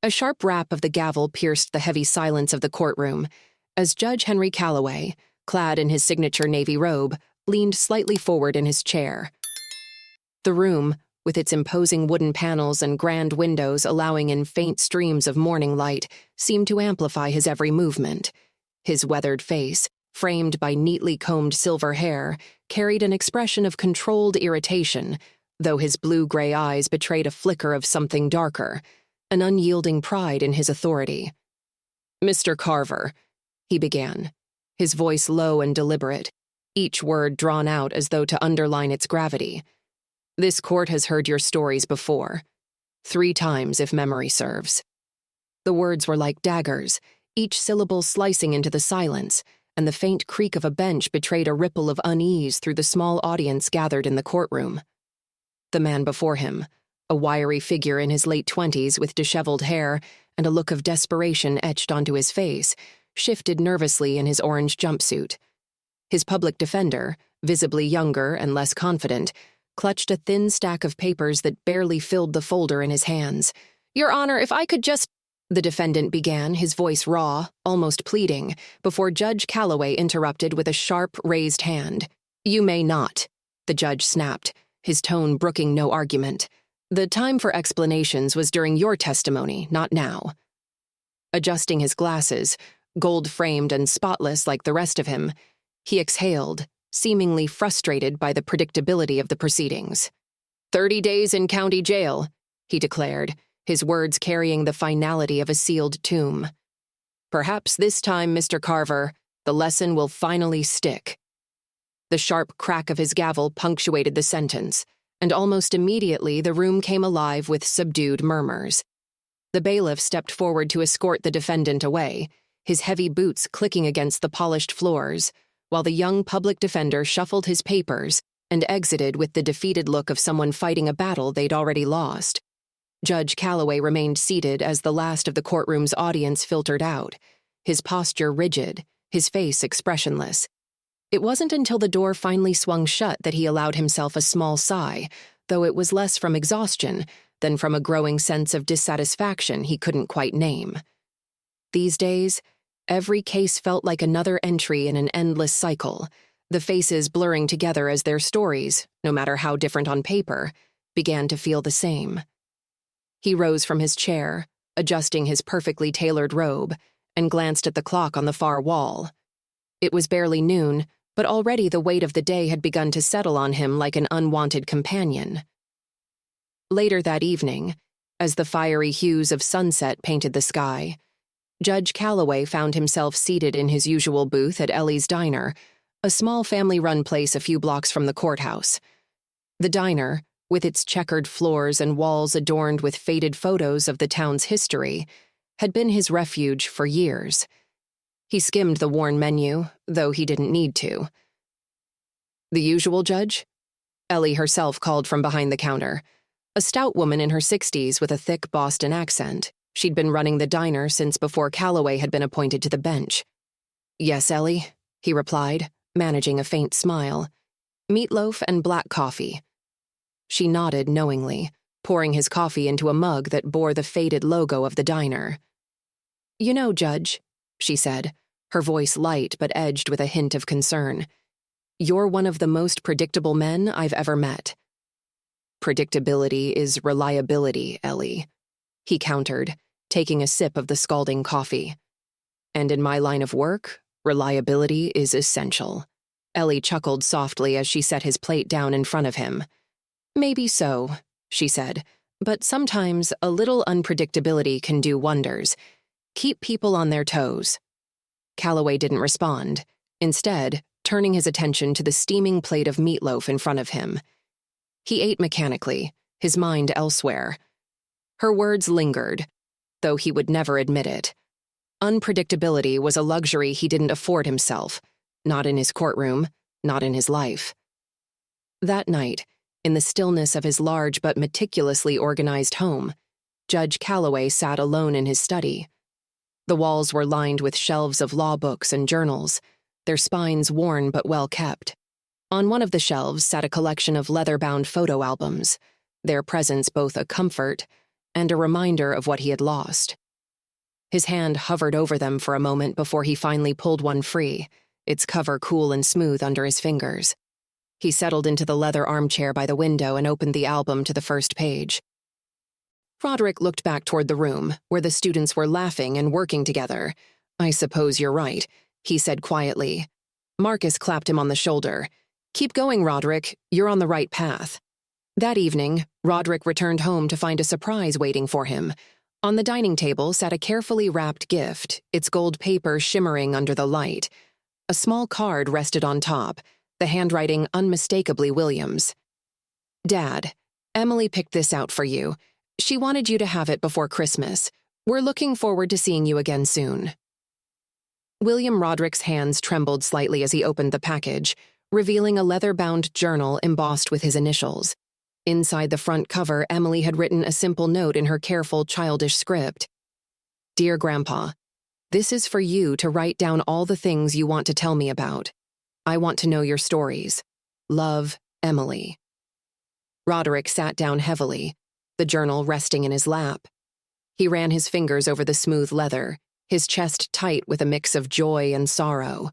A sharp rap of the gavel pierced the heavy silence of the courtroom as Judge Henry Calloway, clad in his signature navy robe, leaned slightly forward in his chair. The room, with its imposing wooden panels and grand windows allowing in faint streams of morning light, seemed to amplify his every movement. His weathered face, framed by neatly combed silver hair, carried an expression of controlled irritation, though his blue-gray eyes betrayed a flicker of something darker, an unyielding pride in his authority. "Mr. Carver," he began, his voice low and deliberate, each word drawn out as though to underline its gravity. "This court has heard your stories before. 3 times, if memory serves." The words were like daggers, each syllable slicing into the silence, and the faint creak of a bench betrayed a ripple of unease through the small audience gathered in the courtroom. The man before him, a wiry figure in his late 20s with disheveled hair and a look of desperation etched onto his face, shifted nervously in his orange jumpsuit. His public defender, visibly younger and less confident, clutched a thin stack of papers that barely filled the folder in his hands. "Your Honor, if I could just—" the defendant began, his voice raw, almost pleading, before Judge Calloway interrupted with a sharp, raised hand. "You may not," the judge snapped, his tone brooking no argument. "The time for explanations was during your testimony, not now." Adjusting his glasses, gold-framed and spotless like the rest of him, he exhaled, seemingly frustrated by the predictability of the proceedings. 30 days in county jail," he declared, his words carrying the finality of a sealed tomb. "Perhaps this time, Mr. Carver, the lesson will finally stick." The sharp crack of his gavel punctuated the sentence, and almost immediately the room came alive with subdued murmurs. The bailiff stepped forward to escort the defendant away, his heavy boots clicking against the polished floors, while the young public defender shuffled his papers and exited with the defeated look of someone fighting a battle they'd already lost. Judge Calloway remained seated as the last of the courtroom's audience filtered out, his posture rigid, his face expressionless. It wasn't until the door finally swung shut that he allowed himself a small sigh, though it was less from exhaustion than from a growing sense of dissatisfaction he couldn't quite name. These days, every case felt like another entry in an endless cycle, the faces blurring together as their stories, no matter how different on paper, began to feel the same. He rose from his chair, adjusting his perfectly tailored robe, and glanced at the clock on the far wall. It was barely noon, but already the weight of the day had begun to settle on him like an unwanted companion. Later that evening, as the fiery hues of sunset painted the sky, Judge Calloway found himself seated in his usual booth at Ellie's Diner, a small family-run place a few blocks from the courthouse. The diner, with its checkered floors and walls adorned with faded photos of the town's history, had been his refuge for years. He skimmed the worn menu, though he didn't need to. "The usual, Judge?" Ellie herself called from behind the counter, a stout woman in her 60s with a thick Boston accent. She'd been running the diner since before Calloway had been appointed to the bench. "Yes, Ellie," he replied, managing a faint smile. "Meatloaf and black coffee." She nodded knowingly, pouring his coffee into a mug that bore the faded logo of the diner. "You know, Judge," she said, her voice light but edged with a hint of concern, "you're one of the most predictable men I've ever met." "Predictability is reliability, Ellie," he countered, taking a sip of the scalding coffee. "And in my line of work, reliability is essential." Ellie chuckled softly as she set his plate down in front of him. "Maybe so," she said, "but sometimes a little unpredictability can do wonders. Keep people on their toes." Calloway didn't respond, instead turning his attention to the steaming plate of meatloaf in front of him. He ate mechanically, his mind elsewhere. Her words lingered, though he would never admit it. Unpredictability was a luxury he didn't afford himself, not in his courtroom, not in his life. That night, in the stillness of his large but meticulously organized home, Judge Calloway sat alone in his study. The walls were lined with shelves of law books and journals, their spines worn but well kept. On one of the shelves sat a collection of leather-bound photo albums, their presence both a comfort and a reminder of what he had lost. His hand hovered over them for a moment before he finally pulled one free, its cover cool and smooth under his fingers. He settled into the leather armchair by the window and opened the album to the first page. Roderick looked back toward the room, where the students were laughing and working together. "I suppose you're right," he said quietly. Marcus clapped him on the shoulder. "Keep going, Roderick. You're on the right path." That evening, Roderick returned home to find a surprise waiting for him. On the dining table sat a carefully wrapped gift, its gold paper shimmering under the light. A small card rested on top, the handwriting unmistakably William's. "Dad, Emily picked this out for you. She wanted you to have it before Christmas. We're looking forward to seeing you again soon." William Roderick's hands trembled slightly as he opened the package, revealing a leather-bound journal embossed with his initials. Inside the front cover, Emily had written a simple note in her careful, childish script. "Dear Grandpa, this is for you to write down all the things you want to tell me about. I want to know your stories. Love, Emily." Roderick sat down heavily, the journal resting in his lap. He ran his fingers over the smooth leather, his chest tight with a mix of joy and sorrow.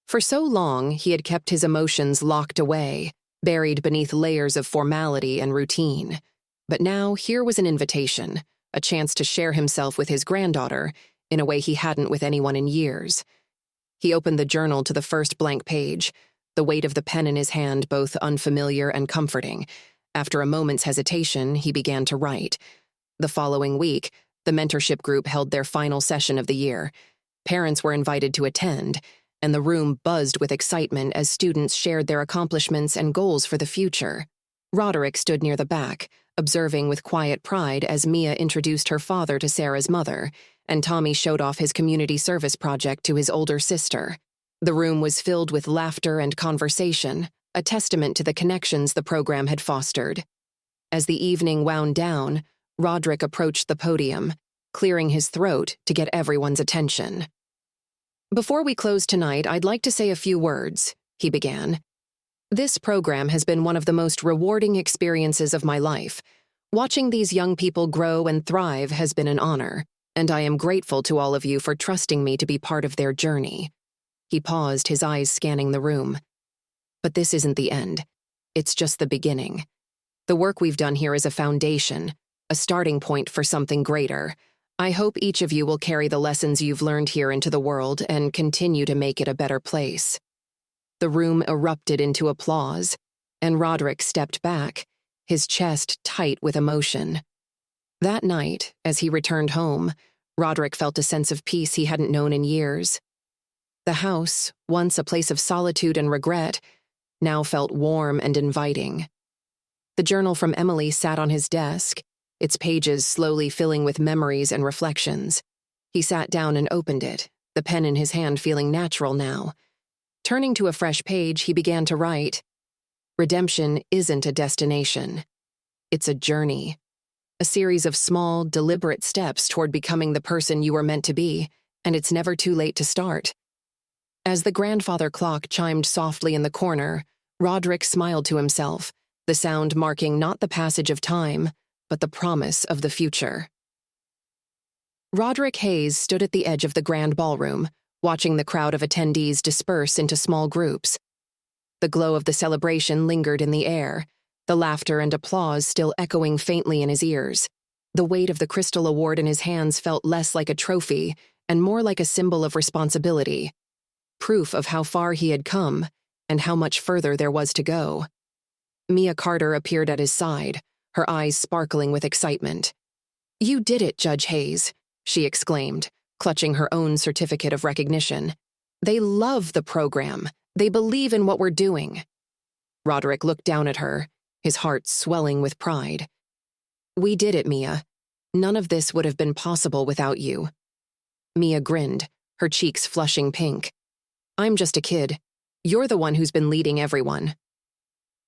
For so long, he had kept his emotions locked away, buried beneath layers of formality and routine. But now, here was an invitation, a chance to share himself with his granddaughter in a way he hadn't with anyone in years. He opened the journal to the first blank page, the weight of the pen in his hand both unfamiliar and comforting. After a moment's hesitation, he began to write. The following week, the mentorship group held their final session of the year. Parents were invited to attend, and the room buzzed with excitement as students shared their accomplishments and goals for the future. Roderick stood near the back, observing with quiet pride as Mia introduced her father to Sarah's mother, and Tommy showed off his community service project to his older sister. The room was filled with laughter and conversation, a testament to the connections the program had fostered. As the evening wound down, Roderick approached the podium, clearing his throat to get everyone's attention. "Before we close tonight, I'd like to say a few words," he began. "This program has been one of the most rewarding experiences of my life. Watching these young people grow and thrive has been an honor, and I am grateful to all of you for trusting me to be part of their journey." He paused, his eyes scanning the room. "But this isn't the end. It's just the beginning. The work we've done here is a foundation, a starting point for something greater. I hope each of you will carry the lessons you've learned here into the world and continue to make it a better place." The room erupted into applause, and Roderick stepped back, his chest tight with emotion. That night, as he returned home, Roderick felt a sense of peace he hadn't known in years. The house, once a place of solitude and regret, now felt warm and inviting. The journal from Emily sat on his desk, its pages slowly filling with memories and reflections. He sat down and opened it, the pen in his hand feeling natural now. Turning to a fresh page, he began to write, "Redemption isn't a destination. It's a journey. A series of small, deliberate steps toward becoming the person you were meant to be, and it's never too late to start." As the grandfather clock chimed softly in the corner, Roderick smiled to himself, the sound marking not the passage of time, but the promise of the future. Roderick Hayes stood at the edge of the grand ballroom, watching the crowd of attendees disperse into small groups. The glow of the celebration lingered in the air, the laughter and applause still echoing faintly in his ears. The weight of the crystal award in his hands felt less like a trophy and more like a symbol of responsibility, proof of how far he had come and how much further there was to go. Mia Carter appeared at his side, her eyes sparkling with excitement. "You did it, Judge Hayes," she exclaimed, clutching her own certificate of recognition. "They love the program. They believe in what we're doing." Roderick looked down at her, his heart swelling with pride. "We did it, Mia. None of this would have been possible without you." Mia grinned, her cheeks flushing pink. "I'm just a kid. You're the one who's been leading everyone."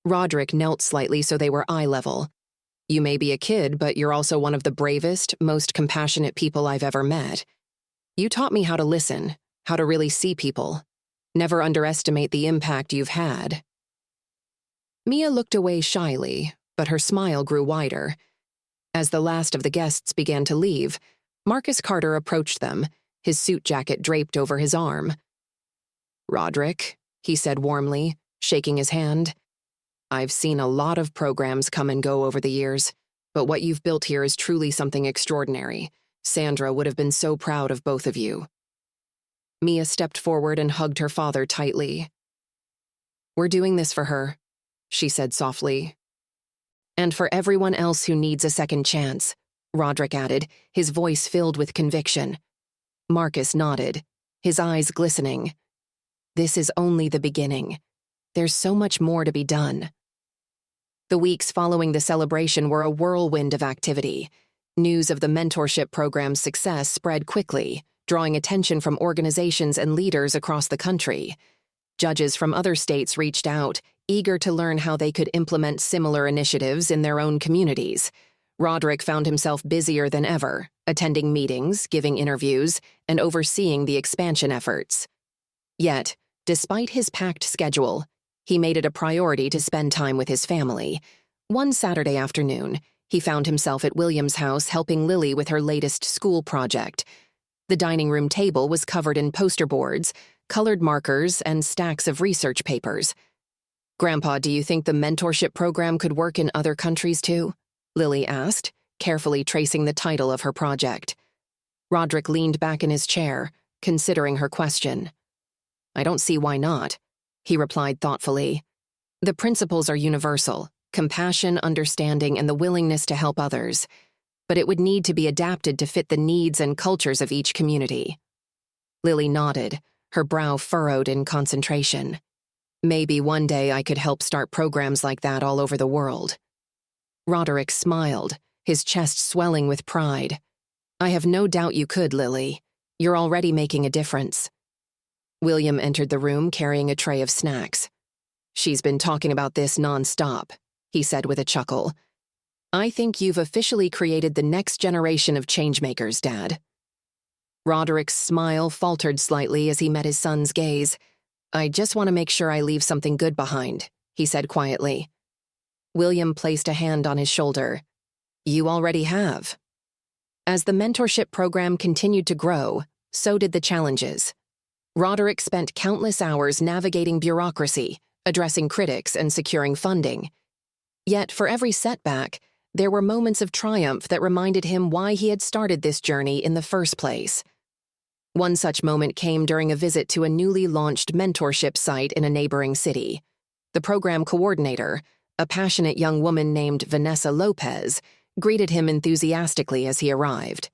Roderick knelt slightly so they were eye level. "You may be a kid, but you're also one of the bravest, most compassionate people I've ever met. You taught me how to listen, how to really see people. Never underestimate the impact you've had." Mia looked away shyly, but her smile grew wider. As the last of the guests began to leave, Marcus Carter approached them, his suit jacket draped over his arm. "Roderick," he said warmly, shaking his hand. "I've seen a lot of programs come and go over the years, but what you've built here is truly something extraordinary. Sandra would have been so proud of both of you." Mia stepped forward and hugged her father tightly. "We're doing this for her," she said softly. "And for everyone else who needs a second chance," Roderick added, his voice filled with conviction. Marcus nodded, his eyes glistening. "This is only the beginning. There's so much more to be done." The weeks following the celebration were a whirlwind of activity. News of the mentorship program's success spread quickly, drawing attention from organizations and leaders across the country. Judges from other states reached out, eager to learn how they could implement similar initiatives in their own communities. Roderick found himself busier than ever, attending meetings, giving interviews, and overseeing the expansion efforts. Yet, despite his packed schedule, he made it a priority to spend time with his family. One Saturday afternoon, he found himself at William's house helping Lily with her latest school project. The dining room table was covered in poster boards, colored markers, and stacks of research papers. "Grandpa, do you think the mentorship program could work in other countries too?" Lily asked, carefully tracing the title of her project. Roderick leaned back in his chair, considering her question. "I don't see why not," he replied thoughtfully. "The principles are universal: compassion, understanding, and the willingness to help others. But it would need to be adapted to fit the needs and cultures of each community." Lily nodded, her brow furrowed in concentration. "Maybe one day I could help start programs like that all over the world." Roderick smiled, his chest swelling with pride. "I have no doubt you could, Lily. You're already making a difference." William entered the room carrying a tray of snacks. "She's been talking about this nonstop," he said with a chuckle. "I think you've officially created the next generation of changemakers, Dad." Roderick's smile faltered slightly as he met his son's gaze. "I just want to make sure I leave something good behind," he said quietly. William placed a hand on his shoulder. "You already have." As the mentorship program continued to grow, so did the challenges. Roderick spent countless hours navigating bureaucracy, addressing critics, and securing funding. Yet, for every setback, there were moments of triumph that reminded him why he had started this journey in the first place. One such moment came during a visit to a newly launched mentorship site in a neighboring city. The program coordinator, a passionate young woman named Vanessa Lopez, greeted him enthusiastically as he arrived.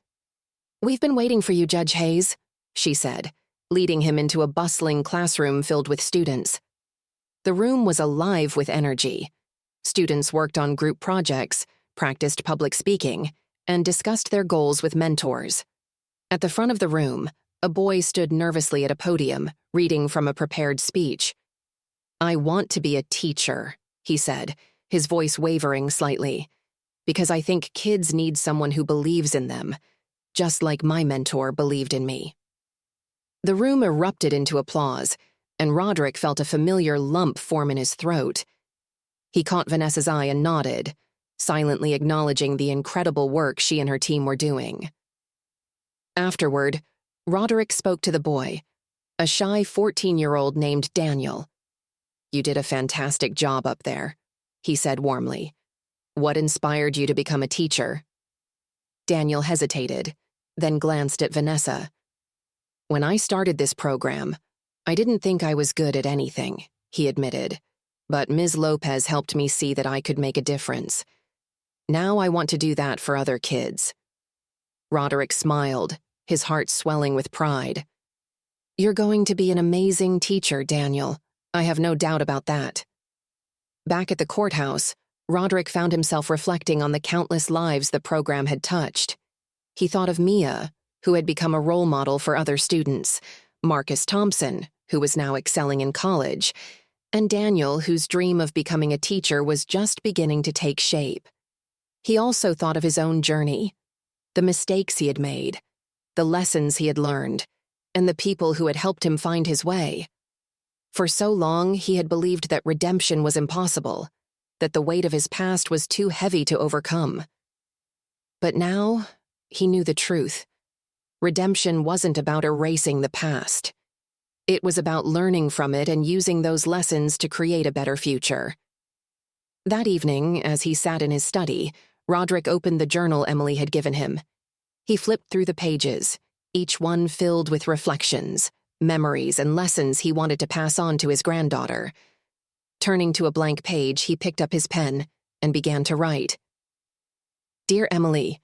"We've been waiting for you, Judge Hayes," she said, leading him into a bustling classroom filled with students. The room was alive with energy. Students worked on group projects, practiced public speaking, and discussed their goals with mentors. At the front of the room, a boy stood nervously at a podium, reading from a prepared speech. "I want to be a teacher," he said, his voice wavering slightly, "because I think kids need someone who believes in them, just like my mentor believed in me." The room erupted into applause, and Roderick felt a familiar lump form in his throat. He caught Vanessa's eye and nodded, silently acknowledging the incredible work she and her team were doing. Afterward, Roderick spoke to the boy, a shy 14-year-old named Daniel. "You did a fantastic job up there," he said warmly. "What inspired you to become a teacher?" Daniel hesitated, then glanced at Vanessa. "When I started this program, I didn't think I was good at anything," he admitted, "but Ms. Lopez helped me see that I could make a difference. Now I want to do that for other kids." Roderick smiled, his heart swelling with pride. "You're going to be an amazing teacher, Daniel. I have no doubt about that." Back at the courthouse, Roderick found himself reflecting on the countless lives the program had touched. He thought of Mia, who had become a role model for other students, Marcus Thompson, who was now excelling in college, and Daniel, whose dream of becoming a teacher was just beginning to take shape. He also thought of his own journey, the mistakes he had made, the lessons he had learned, and the people who had helped him find his way. For so long, he had believed that redemption was impossible, that the weight of his past was too heavy to overcome. But now, he knew the truth. Redemption wasn't about erasing the past. It was about learning from it and using those lessons to create a better future. That evening, as he sat in his study, Roderick opened the journal Emily had given him. He flipped through the pages, each one filled with reflections, memories, and lessons he wanted to pass on to his granddaughter. Turning to a blank page, he picked up his pen and began to write. Dear Emily,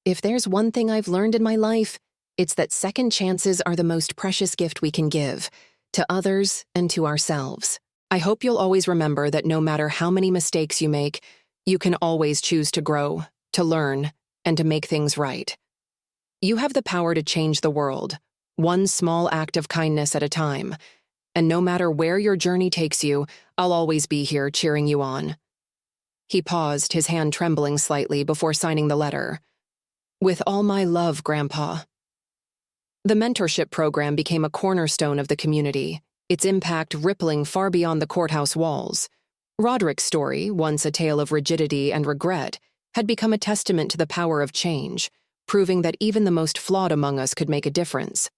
if there's one thing I've learned in my life, it's that second chances are the most precious gift we can give, to others and to ourselves. I hope you'll always remember that no matter how many mistakes you make, you can always choose to grow, to learn, and to make things right. You have the power to change the world, one small act of kindness at a time. And no matter where your journey takes you, I'll always be here cheering you on. He paused, his hand trembling slightly before signing the letter. With all my love, Grandpa. The mentorship program became a cornerstone of the community, its impact rippling far beyond the courthouse walls. Roderick's story, once a tale of rigidity and regret, had become a testament to the power of change, proving that even the most flawed among us could make a difference.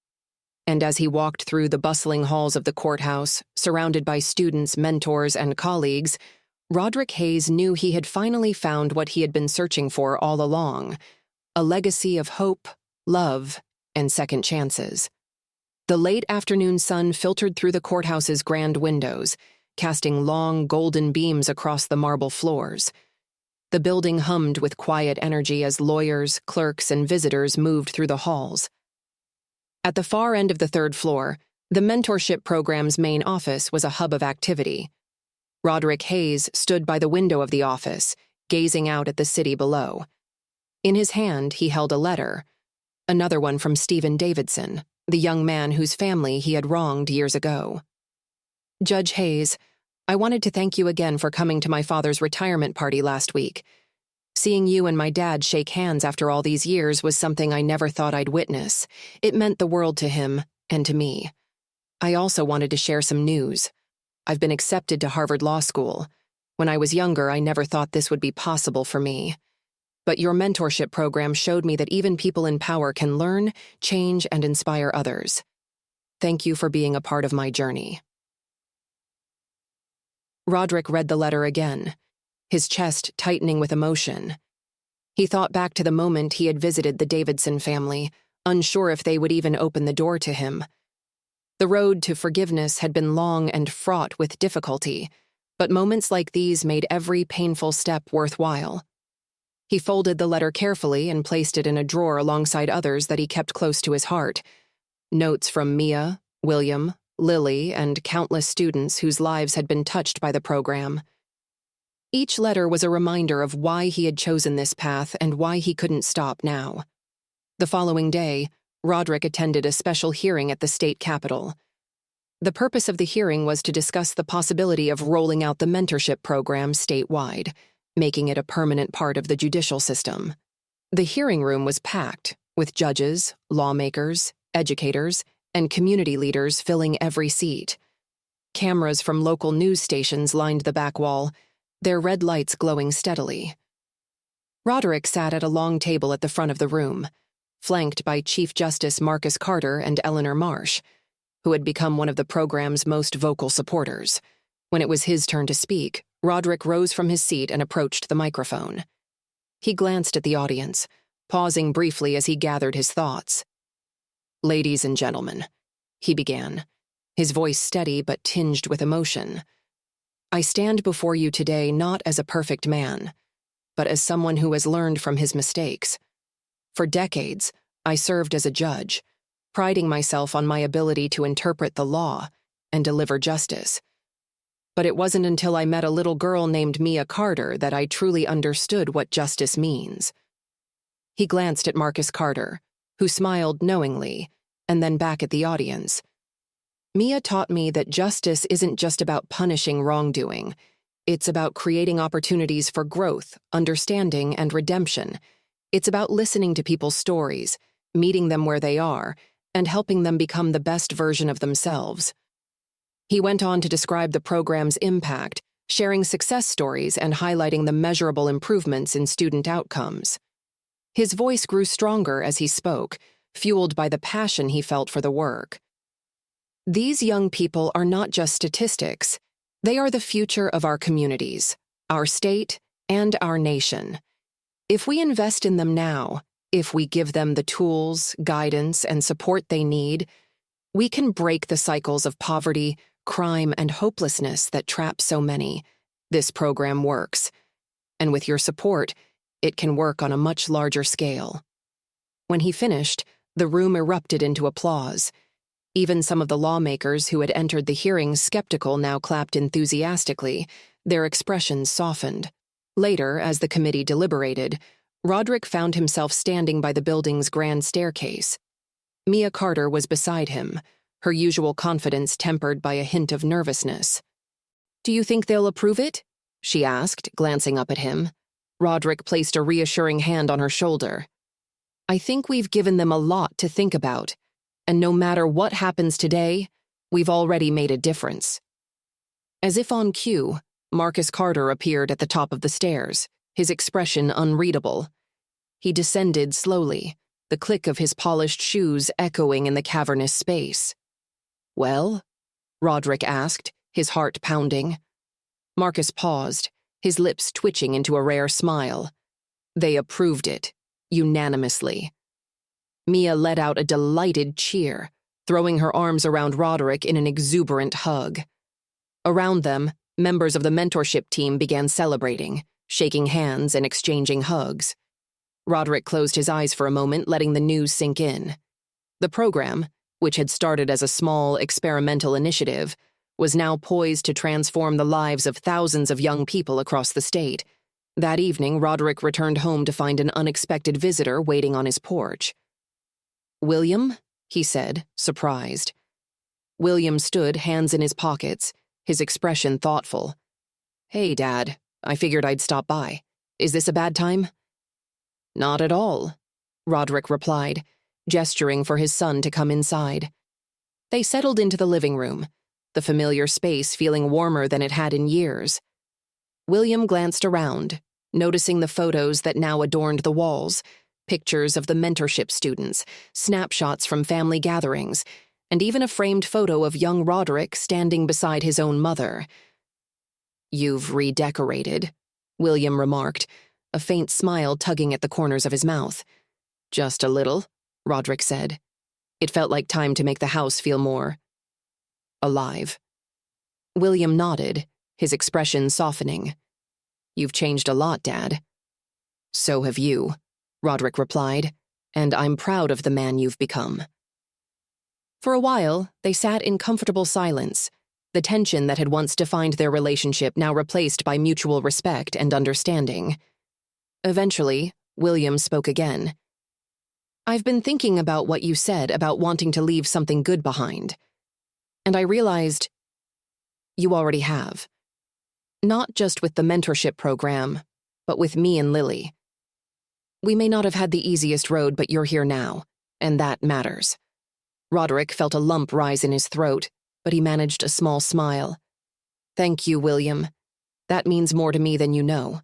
And as he walked through the bustling halls of the courthouse, surrounded by students, mentors, and colleagues, Roderick Hayes knew he had finally found what he had been searching for all along, a legacy of hope, love, and second chances. The late afternoon sun filtered through the courthouse's grand windows, casting long, golden beams across the marble floors. The building hummed with quiet energy as lawyers, clerks, and visitors moved through the halls. At the far end of the third floor, the mentorship program's main office was a hub of activity. Roderick Hayes stood by the window of the office, gazing out at the city below. In his hand, he held a letter, another one from Stephen Davidson, the young man whose family he had wronged years ago. Judge Hayes, I wanted to thank you again for coming to my father's retirement party last week. Seeing you and my dad shake hands after all these years was something I never thought I'd witness. It meant the world to him and to me. I also wanted to share some news. I've been accepted to Harvard Law School. When I was younger, I never thought this would be possible for me. But your mentorship program showed me that even people in power can learn, change, and inspire others. Thank you for being a part of my journey. Roderick read the letter again, his chest tightening with emotion. He thought back to the moment he had visited the Davidson family, unsure if they would even open the door to him. The road to forgiveness had been long and fraught with difficulty, but moments like these made every painful step worthwhile. He folded the letter carefully and placed it in a drawer alongside others that he kept close to his heart. Notes from Mia, William, Lily, and countless students whose lives had been touched by the program. Each letter was a reminder of why he had chosen this path and why he couldn't stop now. The following day, Roderick attended a special hearing at the state capitol. The purpose of the hearing was to discuss the possibility of rolling out the mentorship program statewide, making it a permanent part of the judicial system. The hearing room was packed, with judges, lawmakers, educators, and community leaders filling every seat. Cameras from local news stations lined the back wall, their red lights glowing steadily. Roderick sat at a long table at the front of the room, flanked by Chief Justice Marcus Carter and Eleanor Marsh, who had become one of the program's most vocal supporters. When it was his turn to speak, Roderick rose from his seat and approached the microphone. He glanced at the audience, pausing briefly as he gathered his thoughts. Ladies and gentlemen, he began, his voice steady but tinged with emotion. I stand before you today not as a perfect man, but as someone who has learned from his mistakes. For decades, I served as a judge, priding myself on my ability to interpret the law and deliver justice. But it wasn't until I met a little girl named Mia Carter that I truly understood what justice means. He glanced at Marcus Carter, who smiled knowingly, and then back at the audience. Mia taught me that justice isn't just about punishing wrongdoing. It's about creating opportunities for growth, understanding, and redemption. It's about listening to people's stories, meeting them where they are, and helping them become the best version of themselves. He went on to describe the program's impact, sharing success stories and highlighting the measurable improvements in student outcomes. His voice grew stronger as he spoke, fueled by the passion he felt for the work. These young people are not just statistics. They are the future of our communities, our state, and our nation. If we invest in them now, if we give them the tools, guidance, and support they need, we can break the cycles of poverty, crime, and hopelessness that trap so many. This program works. And with your support, it can work on a much larger scale. When he finished, the room erupted into applause. Even some of the lawmakers who had entered the hearings skeptical now clapped enthusiastically, their expressions softened. Later, as the committee deliberated, Roderick found himself standing by the building's grand staircase. Mia Carter was beside him, her usual confidence tempered by a hint of nervousness. "Do you think they'll approve it?" she asked, glancing up at him. Roderick placed a reassuring hand on her shoulder. "I think we've given them a lot to think about, and no matter what happens today, we've already made a difference." As if on cue, Marcus Carter appeared at the top of the stairs, his expression unreadable. He descended slowly, the click of his polished shoes echoing in the cavernous space. "Well?" Roderick asked, his heart pounding. Marcus paused, his lips twitching into a rare smile. "They approved it, unanimously." Mia let out a delighted cheer, throwing her arms around Roderick in an exuberant hug. Around them, members of the mentorship team began celebrating, shaking hands and exchanging hugs. Roderick closed his eyes for a moment, letting the news sink in. The program, which had started as a small, experimental initiative, was now poised to transform the lives of thousands of young people across the state. That evening, Roderick returned home to find an unexpected visitor waiting on his porch. "William?" he said, surprised. William stood, hands in his pockets, his expression thoughtful. "Hey, Dad. I figured I'd stop by. Is this a bad time?" "Not at all," Roderick replied, gesturing for his son to come inside. They settled into the living room, the familiar space feeling warmer than it had in years. William glanced around, noticing the photos that now adorned the walls, pictures of the mentorship students, snapshots from family gatherings, and even a framed photo of young Roderick standing beside his own mother. "You've redecorated," William remarked, a faint smile tugging at the corners of his mouth. "Just a little," Roderick said. It felt like time to make the house feel more alive. William nodded, his expression softening. "You've changed a lot, Dad." "So have you," Roderick replied, "and I'm proud of the man you've become." For a while, they sat in comfortable silence, the tension that had once defined their relationship now replaced by mutual respect and understanding. Eventually, William spoke again. "I've been thinking about what you said about wanting to leave something good behind. And I realized you already have. Not just with the mentorship program, but with me and Lily. We may not have had the easiest road, but you're here now, and that matters." Roderick felt a lump rise in his throat, but he managed a small smile. "Thank you, William. That means more to me than you know."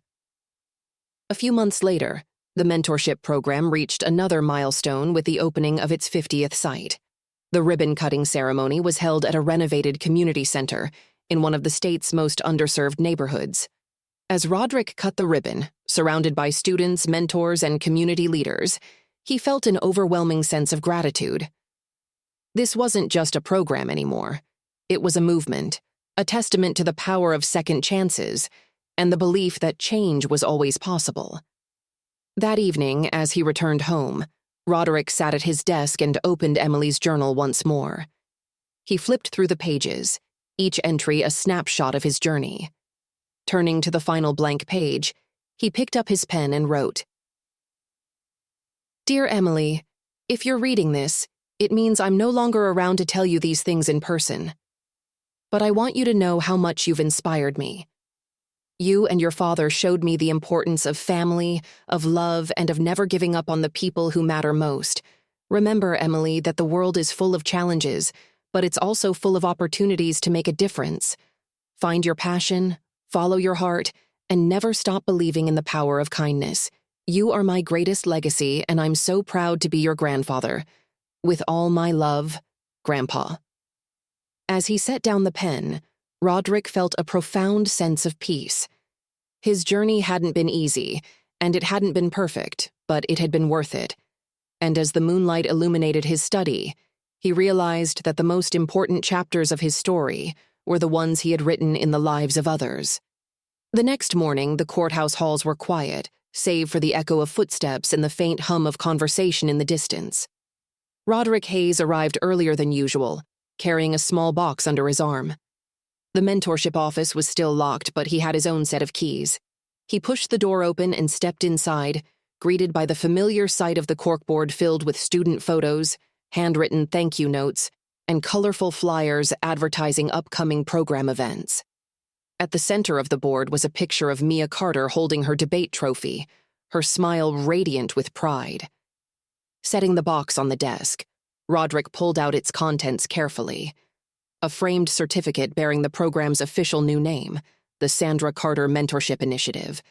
A few months later, the mentorship program reached another milestone with the opening of its 50th site. The ribbon-cutting ceremony was held at a renovated community center in one of the state's most underserved neighborhoods. As Roderick cut the ribbon, surrounded by students, mentors, and community leaders, he felt an overwhelming sense of gratitude. This wasn't just a program anymore. It was a movement, a testament to the power of second chances, and the belief that change was always possible. That evening, as he returned home, Roderick sat at his desk and opened Emily's journal once more. He flipped through the pages, each entry a snapshot of his journey. Turning to the final blank page, he picked up his pen and wrote, "Dear Emily, if you're reading this, it means I'm no longer around to tell you these things in person. But I want you to know how much you've inspired me. You and your father showed me the importance of family, of love, and of never giving up on the people who matter most. Remember, Emily, that the world is full of challenges, but it's also full of opportunities to make a difference. Find your passion, follow your heart, and never stop believing in the power of kindness. You are my greatest legacy, and I'm so proud to be your grandfather. With all my love, Grandpa. As he set down the pen, Roderick felt a profound sense of peace. His journey hadn't been easy, and it hadn't been perfect, but it had been worth it. And as the moonlight illuminated his study, he realized that the most important chapters of his story were the ones he had written in the lives of others. The next morning, the courthouse halls were quiet, save for the echo of footsteps and the faint hum of conversation in the distance. Roderick Hayes arrived earlier than usual, carrying a small box under his arm. The mentorship office was still locked, but he had his own set of keys. He pushed the door open and stepped inside, greeted by the familiar sight of the corkboard filled with student photos, handwritten thank you notes, and colorful flyers advertising upcoming program events. At the center of the board was a picture of Mia Carter holding her debate trophy, her smile radiant with pride. Setting the box on the desk, Roderick pulled out its contents carefully. A framed certificate bearing the program's official new name, the Sandra Carter Mentorship Initiative,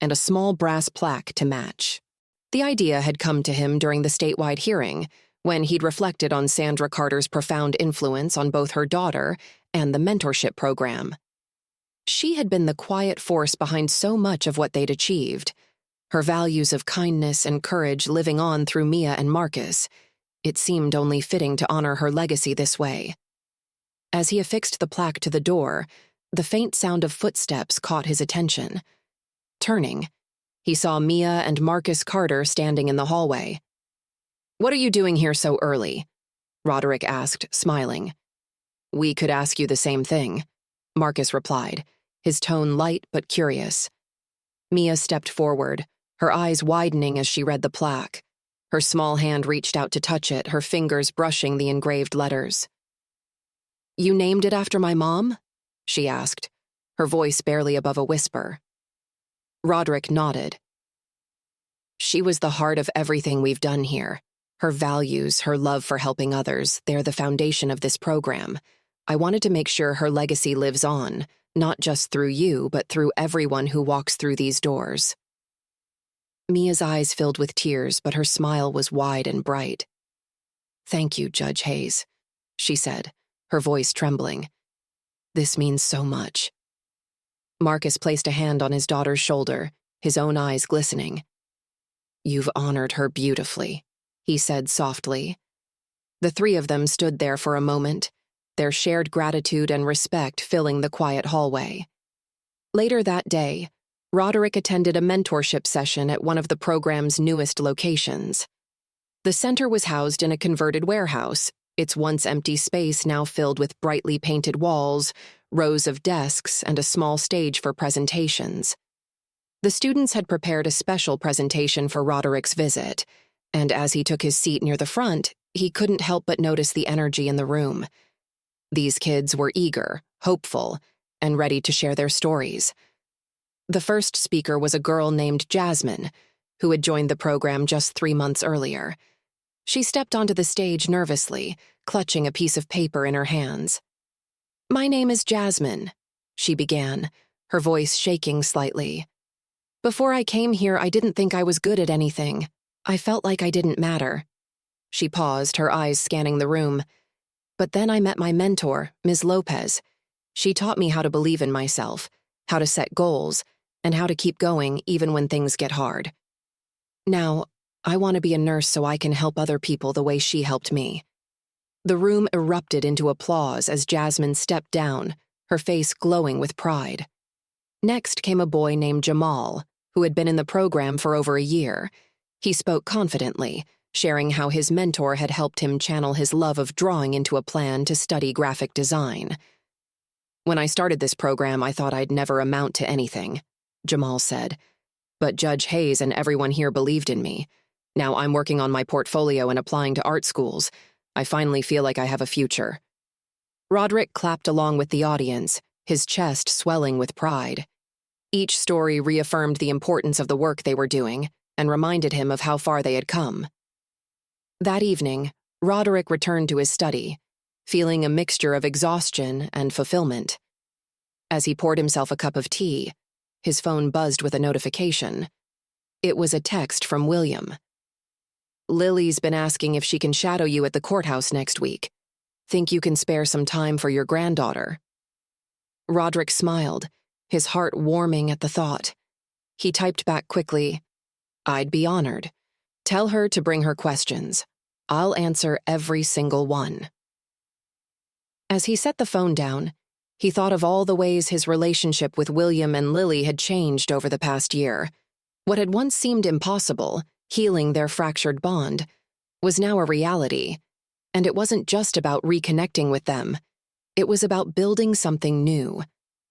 and a small brass plaque to match. The idea had come to him during the statewide hearing, when he'd reflected on Sandra Carter's profound influence on both her daughter and the mentorship program. She had been the quiet force behind so much of what they'd achieved, her values of kindness and courage living on through Mia and Marcus. It seemed only fitting to honor her legacy this way. As he affixed the plaque to the door, the faint sound of footsteps caught his attention. Turning, he saw Mia and Marcus Carter standing in the hallway. "What are you doing here so early?" Roderick asked, smiling. "We could ask you the same thing," Marcus replied, his tone light but curious. Mia stepped forward, her eyes widening as she read the plaque. Her small hand reached out to touch it, her fingers brushing the engraved letters. "You named it after my mom?" she asked, her voice barely above a whisper. Roderick nodded. "She was the heart of everything we've done here. Her values, her love for helping others, they're the foundation of this program. I wanted to make sure her legacy lives on, not just through you, but through everyone who walks through these doors." Mia's eyes filled with tears, but her smile was wide and bright. "Thank you, Judge Hayes," she said, her voice trembling. "This means so much." Marcus placed a hand on his daughter's shoulder, his own eyes glistening. "You've honored her beautifully," he said softly. The three of them stood there for a moment, their shared gratitude and respect filling the quiet hallway. Later that day, Roderick attended a mentorship session at one of the program's newest locations. The center was housed in a converted warehouse, its once empty space now filled with brightly painted walls, rows of desks, and a small stage for presentations. The students had prepared a special presentation for Roderick's visit, and as he took his seat near the front, he couldn't help but notice the energy in the room. These kids were eager, hopeful, and ready to share their stories. The first speaker was a girl named Jasmine, who had joined the program just 3 months earlier. She stepped onto the stage nervously, clutching a piece of paper in her hands. "My name is Jasmine," she began, her voice shaking slightly. "Before I came here, I didn't think I was good at anything. I felt like I didn't matter." She paused, her eyes scanning the room. "But then I met my mentor, Ms. Lopez. She taught me how to believe in myself, how to set goals, and how to keep going even when things get hard. Now, I want to be a nurse so I can help other people the way she helped me." The room erupted into applause as Jasmine stepped down, her face glowing with pride. Next came a boy named Jamal, who had been in the program for over a year. He spoke confidently, sharing how his mentor had helped him channel his love of drawing into a plan to study graphic design. "When I started this program, I thought I'd never amount to anything," Jamal said. "But Judge Hayes and everyone here believed in me. Now I'm working on my portfolio and applying to art schools. I finally feel like I have a future." Roderick clapped along with the audience, his chest swelling with pride. Each story reaffirmed the importance of the work they were doing and reminded him of how far they had come. That evening, Roderick returned to his study, feeling a mixture of exhaustion and fulfillment. As he poured himself a cup of tea, his phone buzzed with a notification. It was a text from William. "Lily's been asking if she can shadow you at the courthouse next week. Think you can spare some time for your granddaughter?" Roderick smiled, his heart warming at the thought. He typed back quickly, "I'd be honored. Tell her to bring her questions. I'll answer every single one." As he set the phone down, he thought of all the ways his relationship with William and Lily had changed over the past year. What had once seemed impossible, healing their fractured bond, was now a reality. And it wasn't just about reconnecting with them. It was about building something new,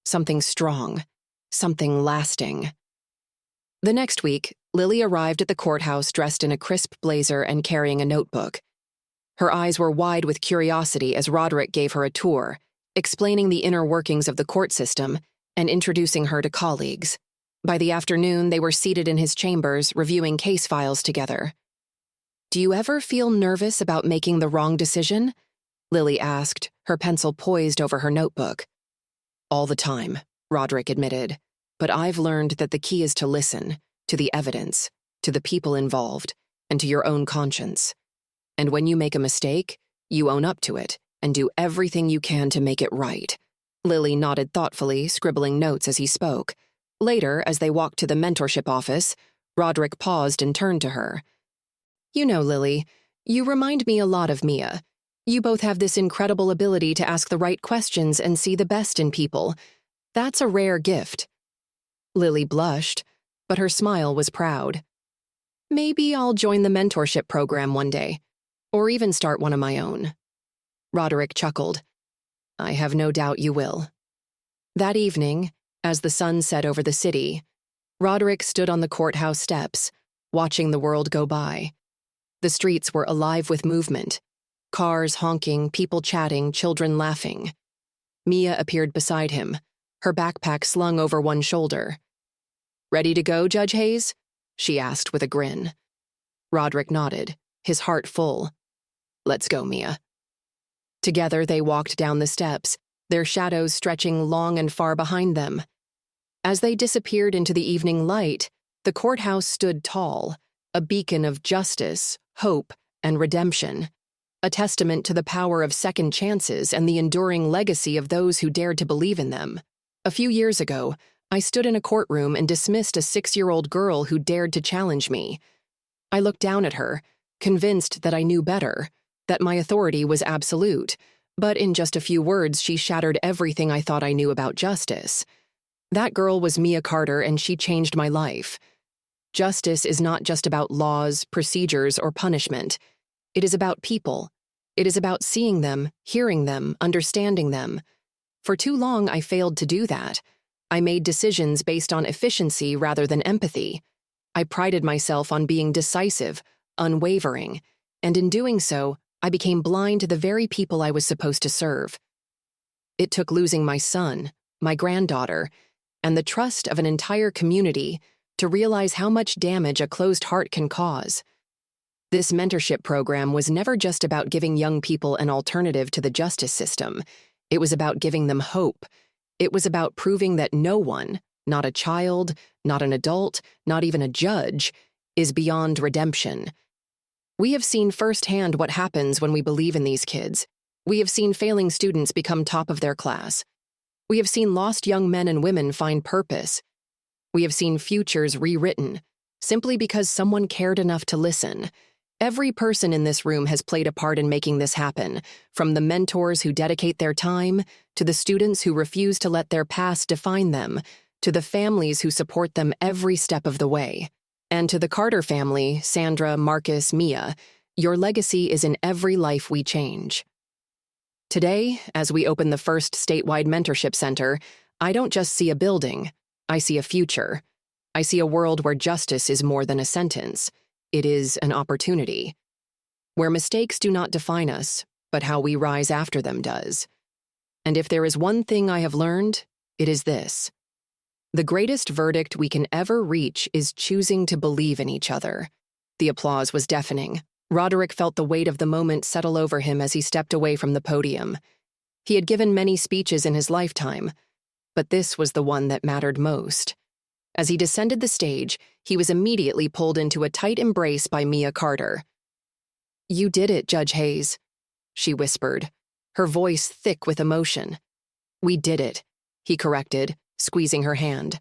something strong, something lasting. The next week, Lily arrived at the courthouse dressed in a crisp blazer and carrying a notebook. Her eyes were wide with curiosity as Roderick gave her a tour, explaining the inner workings of the court system and introducing her to colleagues. By the afternoon, they were seated in his chambers, reviewing case files together. "Do you ever feel nervous about making the wrong decision?" Lily asked, her pencil poised over her notebook. "All the time," Roderick admitted. "But I've learned that the key is to listen, to the evidence, to the people involved, and to your own conscience. And when you make a mistake, you own up to it and do everything you can to make it right." Lily nodded thoughtfully, scribbling notes as he spoke. Later, as they walked to the mentorship office, Roderick paused and turned to her. "You know, Lily, you remind me a lot of Mia. You both have this incredible ability to ask the right questions and see the best in people. That's a rare gift." Lily blushed, but her smile was proud. "Maybe I'll join the mentorship program one day, or even start one of my own." Roderick chuckled. "I have no doubt you will." That evening, as the sun set over the city, Roderick stood on the courthouse steps, watching the world go by. The streets were alive with movement. Cars honking, people chatting, children laughing. Mia appeared beside him, her backpack slung over one shoulder. "Ready to go, Judge Hayes?" she asked with a grin. Roderick nodded, his heart full. "Let's go, Mia." Together they walked down the steps, their shadows stretching long and far behind them. As they disappeared into the evening light, the courthouse stood tall, a beacon of justice, hope, and redemption, a testament to the power of second chances and the enduring legacy of those who dared to believe in them. A few years ago, I stood in a courtroom and dismissed a 6-year-old girl who dared to challenge me. I looked down at her, convinced that I knew better, that my authority was absolute, but in just a few words she shattered everything I thought I knew about justice. That girl was Mia Carter, and she changed my life. Justice is not just about laws, procedures, or punishment. It is about people. It is about seeing them, hearing them, understanding them. For too long, I failed to do that. I made decisions based on efficiency rather than empathy. I prided myself on being decisive, unwavering, and in doing so, I became blind to the very people I was supposed to serve. It took losing my son, my granddaughter, and the trust of an entire community to realize how much damage a closed heart can cause. This mentorship program was never just about giving young people an alternative to the justice system. It was about giving them hope. It was about proving that no one, not a child, not an adult, not even a judge, is beyond redemption. We have seen firsthand what happens when we believe in these kids. We have seen failing students become top of their class. We have seen lost young men and women find purpose. We have seen futures rewritten, simply because someone cared enough to listen. Every person in this room has played a part in making this happen, from the mentors who dedicate their time, to the students who refuse to let their past define them, to the families who support them every step of the way. And to the Carter family, Sandra, Marcus, Mia, your legacy is in every life we change. Today, as we open the first statewide mentorship center, I don't just see a building. I see a future. I see a world where justice is more than a sentence. It is an opportunity. Where mistakes do not define us, but how we rise after them does. And if there is one thing I have learned, it is this. The greatest verdict we can ever reach is choosing to believe in each other. The applause was deafening. Roderick felt the weight of the moment settle over him as he stepped away from the podium. He had given many speeches in his lifetime, but this was the one that mattered most. As he descended the stage, he was immediately pulled into a tight embrace by Mia Carter. "You did it, Judge Hayes," she whispered, her voice thick with emotion. "We did it," he corrected, squeezing her hand.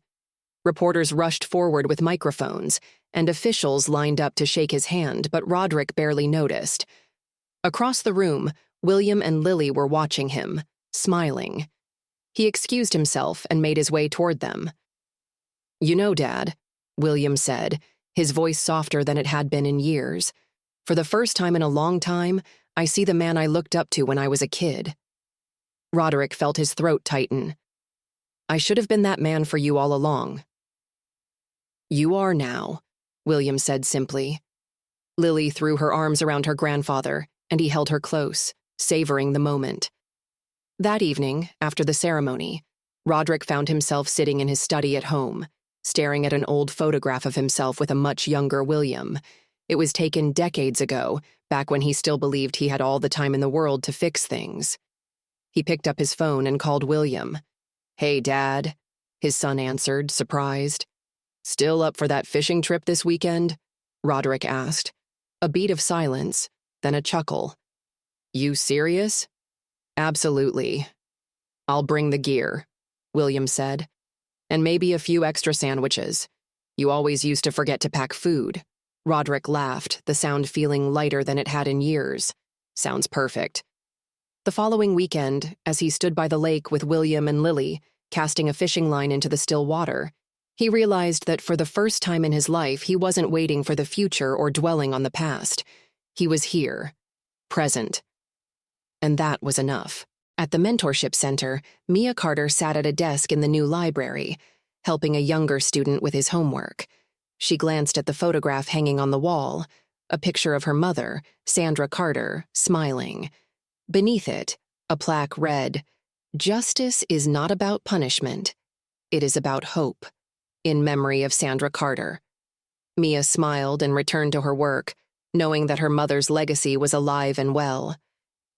Reporters rushed forward with microphones, and officials lined up to shake his hand, but Roderick barely noticed. Across the room, William and Lily were watching him, smiling. He excused himself and made his way toward them. "You know, Dad," William said, his voice softer than it had been in years. "For the first time in a long time, I see the man I looked up to when I was a kid." Roderick felt his throat tighten. "I should have been that man for you all along." "You are now," William said simply. Lily threw her arms around her grandfather, and he held her close, savoring the moment. That evening, after the ceremony, Roderick found himself sitting in his study at home, staring at an old photograph of himself with a much younger William. It was taken decades ago, back when he still believed he had all the time in the world to fix things. He picked up his phone and called William. "Hey, Dad," his son answered, surprised. "Still up for that fishing trip this weekend?" Roderick asked. A beat of silence, then a chuckle. "You serious?" "Absolutely. I'll bring the gear," William said. "And maybe a few extra sandwiches. You always used to forget to pack food." Roderick laughed, the sound feeling lighter than it had in years. "Sounds perfect." The following weekend, as he stood by the lake with William and Lily, casting a fishing line into the still water, he realized that for the first time in his life, he wasn't waiting for the future or dwelling on the past. He was here, present. And that was enough. At the Mentorship Center, Mia Carter sat at a desk in the new library, helping a younger student with his homework. She glanced at the photograph hanging on the wall, a picture of her mother, Sandra Carter, smiling. Beneath it, a plaque read, "Justice is not about punishment. It is about hope. In memory of Sandra Carter." Mia smiled and returned to her work, knowing that her mother's legacy was alive and well.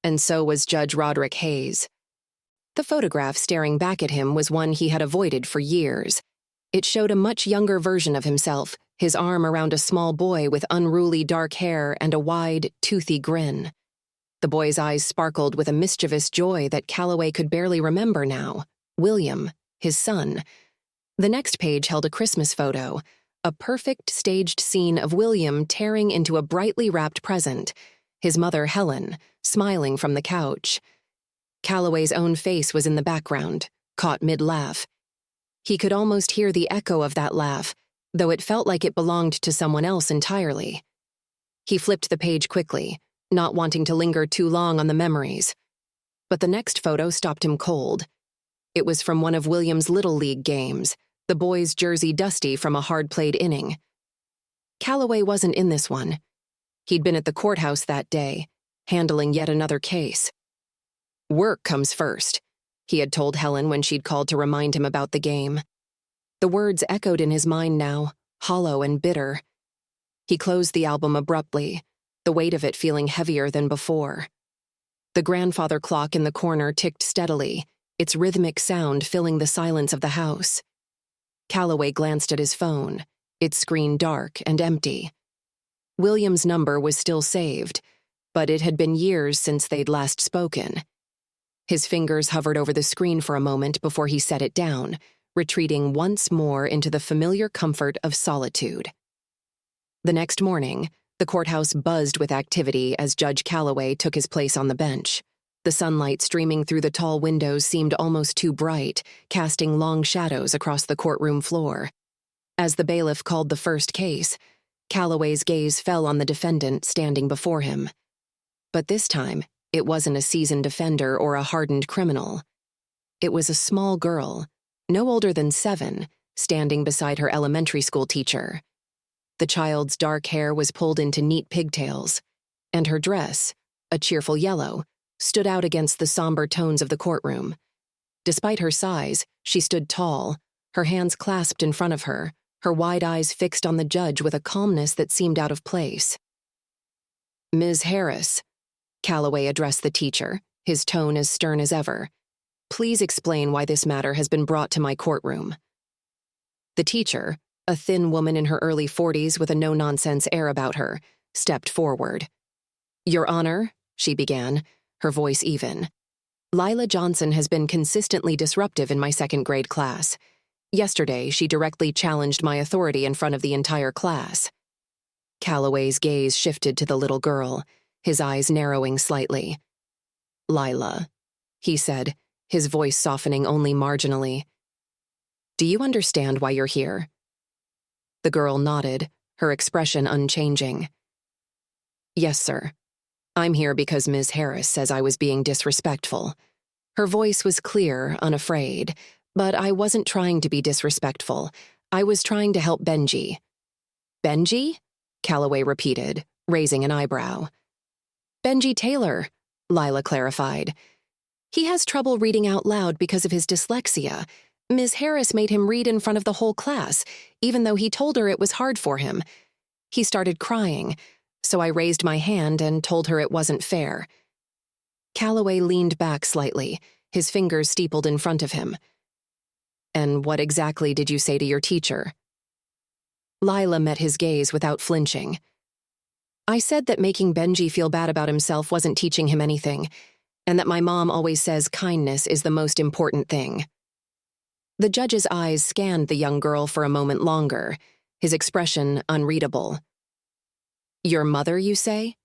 And so was Judge Roderick Hayes. The photograph staring back at him was one he had avoided for years. It showed a much younger version of himself, his arm around a small boy with unruly dark hair and a wide, toothy grin. The boy's eyes sparkled with a mischievous joy that Calloway could barely remember now. William, his son. The next page held a Christmas photo, a perfect staged scene of William tearing into a brightly wrapped present, his mother Helen, smiling from the couch. Calloway's own face was in the background, caught mid-laugh. He could almost hear the echo of that laugh, though it felt like it belonged to someone else entirely. He flipped the page quickly, not wanting to linger too long on the memories. But the next photo stopped him cold. It was from one of William's Little League games, the boy's jersey dusty from a hard-played inning. Calloway wasn't in this one. He'd been at the courthouse that day, handling yet another case. "Work comes first," he had told Helen when she'd called to remind him about the game. The words echoed in his mind now, hollow and bitter. He closed the album abruptly, the weight of it feeling heavier than before. The grandfather clock in the corner ticked steadily, its rhythmic sound filling the silence of the house. Calloway glanced at his phone, its screen dark and empty. William's number was still saved, but it had been years since they'd last spoken. His fingers hovered over the screen for a moment before he set it down, retreating once more into the familiar comfort of solitude. The next morning, the courthouse buzzed with activity as Judge Calloway took his place on the bench. The sunlight streaming through the tall windows seemed almost too bright, casting long shadows across the courtroom floor. As the bailiff called the first case, Calloway's gaze fell on the defendant standing before him. But this time, it wasn't a seasoned offender or a hardened criminal. It was a small girl, no older than 7, standing beside her elementary school teacher. The child's dark hair was pulled into neat pigtails, and her dress, a cheerful yellow, stood out against the somber tones of the courtroom. Despite her size, she stood tall, her hands clasped in front of her, her wide eyes fixed on the judge with a calmness that seemed out of place. "Ms. Harris," Calloway addressed the teacher, his tone as stern as ever. "Please explain why this matter has been brought to my courtroom." The teacher, a thin woman in her early 40s with a no-nonsense air about her, stepped forward. "Your Honor," she began, her voice even. "Lila Johnson has been consistently disruptive in my second-grade class. Yesterday, she directly challenged my authority in front of the entire class." Calloway's gaze shifted to the little girl, his eyes narrowing slightly. "Lila," he said, his voice softening only marginally. "Do you understand why you're here?" The girl nodded, her expression unchanging. "Yes, sir. I'm here because Ms. Harris says I was being disrespectful." Her voice was clear, unafraid, but I wasn't trying to be disrespectful. I was trying to help Benji. "Benji?" Calloway repeated, raising an eyebrow. "Benji Taylor," Lila clarified. "He has trouble reading out loud because of his dyslexia. Ms. Harris made him read in front of the whole class, even though he told her it was hard for him. He started crying, so I raised my hand and told her it wasn't fair." Calloway leaned back slightly, his fingers steepled in front of him. "And what exactly did you say to your teacher?" Lila met his gaze without flinching. "I said that making Benji feel bad about himself wasn't teaching him anything, and that my mom always says kindness is the most important thing." The judge's eyes scanned the young girl for a moment longer, his expression unreadable. "Your mother, you say?"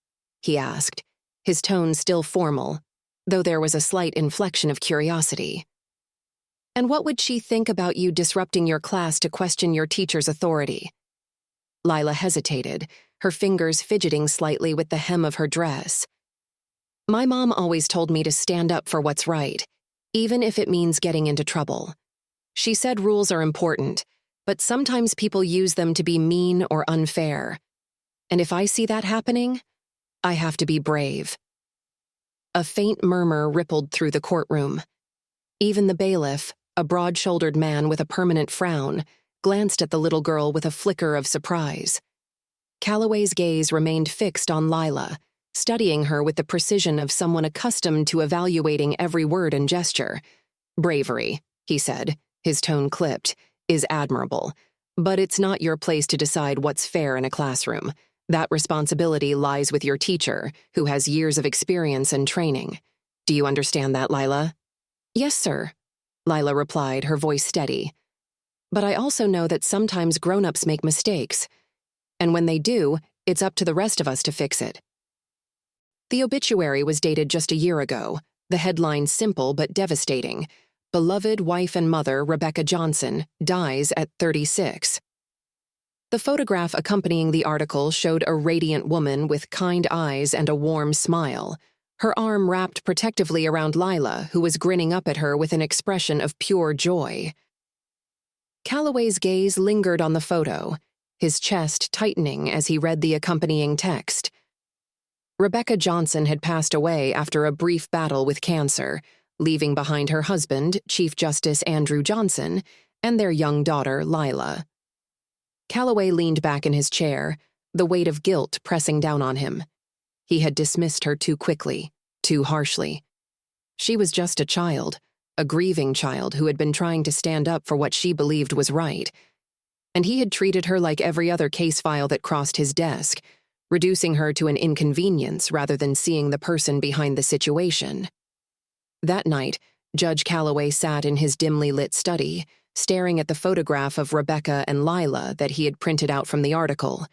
he asked, his tone still formal, though there was a slight inflection of curiosity. "And what would she think about you disrupting your class to question your teacher's authority?" Lila hesitated, her fingers fidgeting slightly with the hem of her dress. "My mom always told me to stand up for what's right, even if it means getting into trouble. She said rules are important, but sometimes people use them to be mean or unfair. And if I see that happening, I have to be brave." A faint murmur rippled through the courtroom. Even the bailiff, a broad-shouldered man with a permanent frown, glanced at the little girl with a flicker of surprise. Calloway's gaze remained fixed on Lila, studying her with the precision of someone accustomed to evaluating every word and gesture. "Bravery," he said, his tone clipped, "is admirable, but it's not your place to decide what's fair in a classroom. That responsibility lies with your teacher, who has years of experience and training. Do you understand that, Lila?" "Yes, sir," Lila replied, her voice steady. "But I also know that sometimes grown-ups make mistakes, and when they do, it's up to the rest of us to fix it." The obituary was dated just a year ago, the headline simple but devastating: "Beloved wife and mother Rebecca Johnson dies at 36. The photograph accompanying the article showed a radiant woman with kind eyes and a warm smile, her arm wrapped protectively around Lila, who was grinning up at her with an expression of pure joy. Calloway's gaze lingered on the photo, his chest tightening as he read the accompanying text. Rebecca Johnson had passed away after a brief battle with cancer, leaving behind her husband, Chief Justice Andrew Johnson, and their young daughter, Lila. Calloway leaned back in his chair, the weight of guilt pressing down on him. He had dismissed her too quickly, too harshly. She was just a child, a grieving child who had been trying to stand up for what she believed was right. And he had treated her like every other case file that crossed his desk, reducing her to an inconvenience rather than seeing the person behind the situation. That night, Judge Calloway sat in his dimly lit study, staring at the photograph of Rebecca and Lila that he had printed out from the article.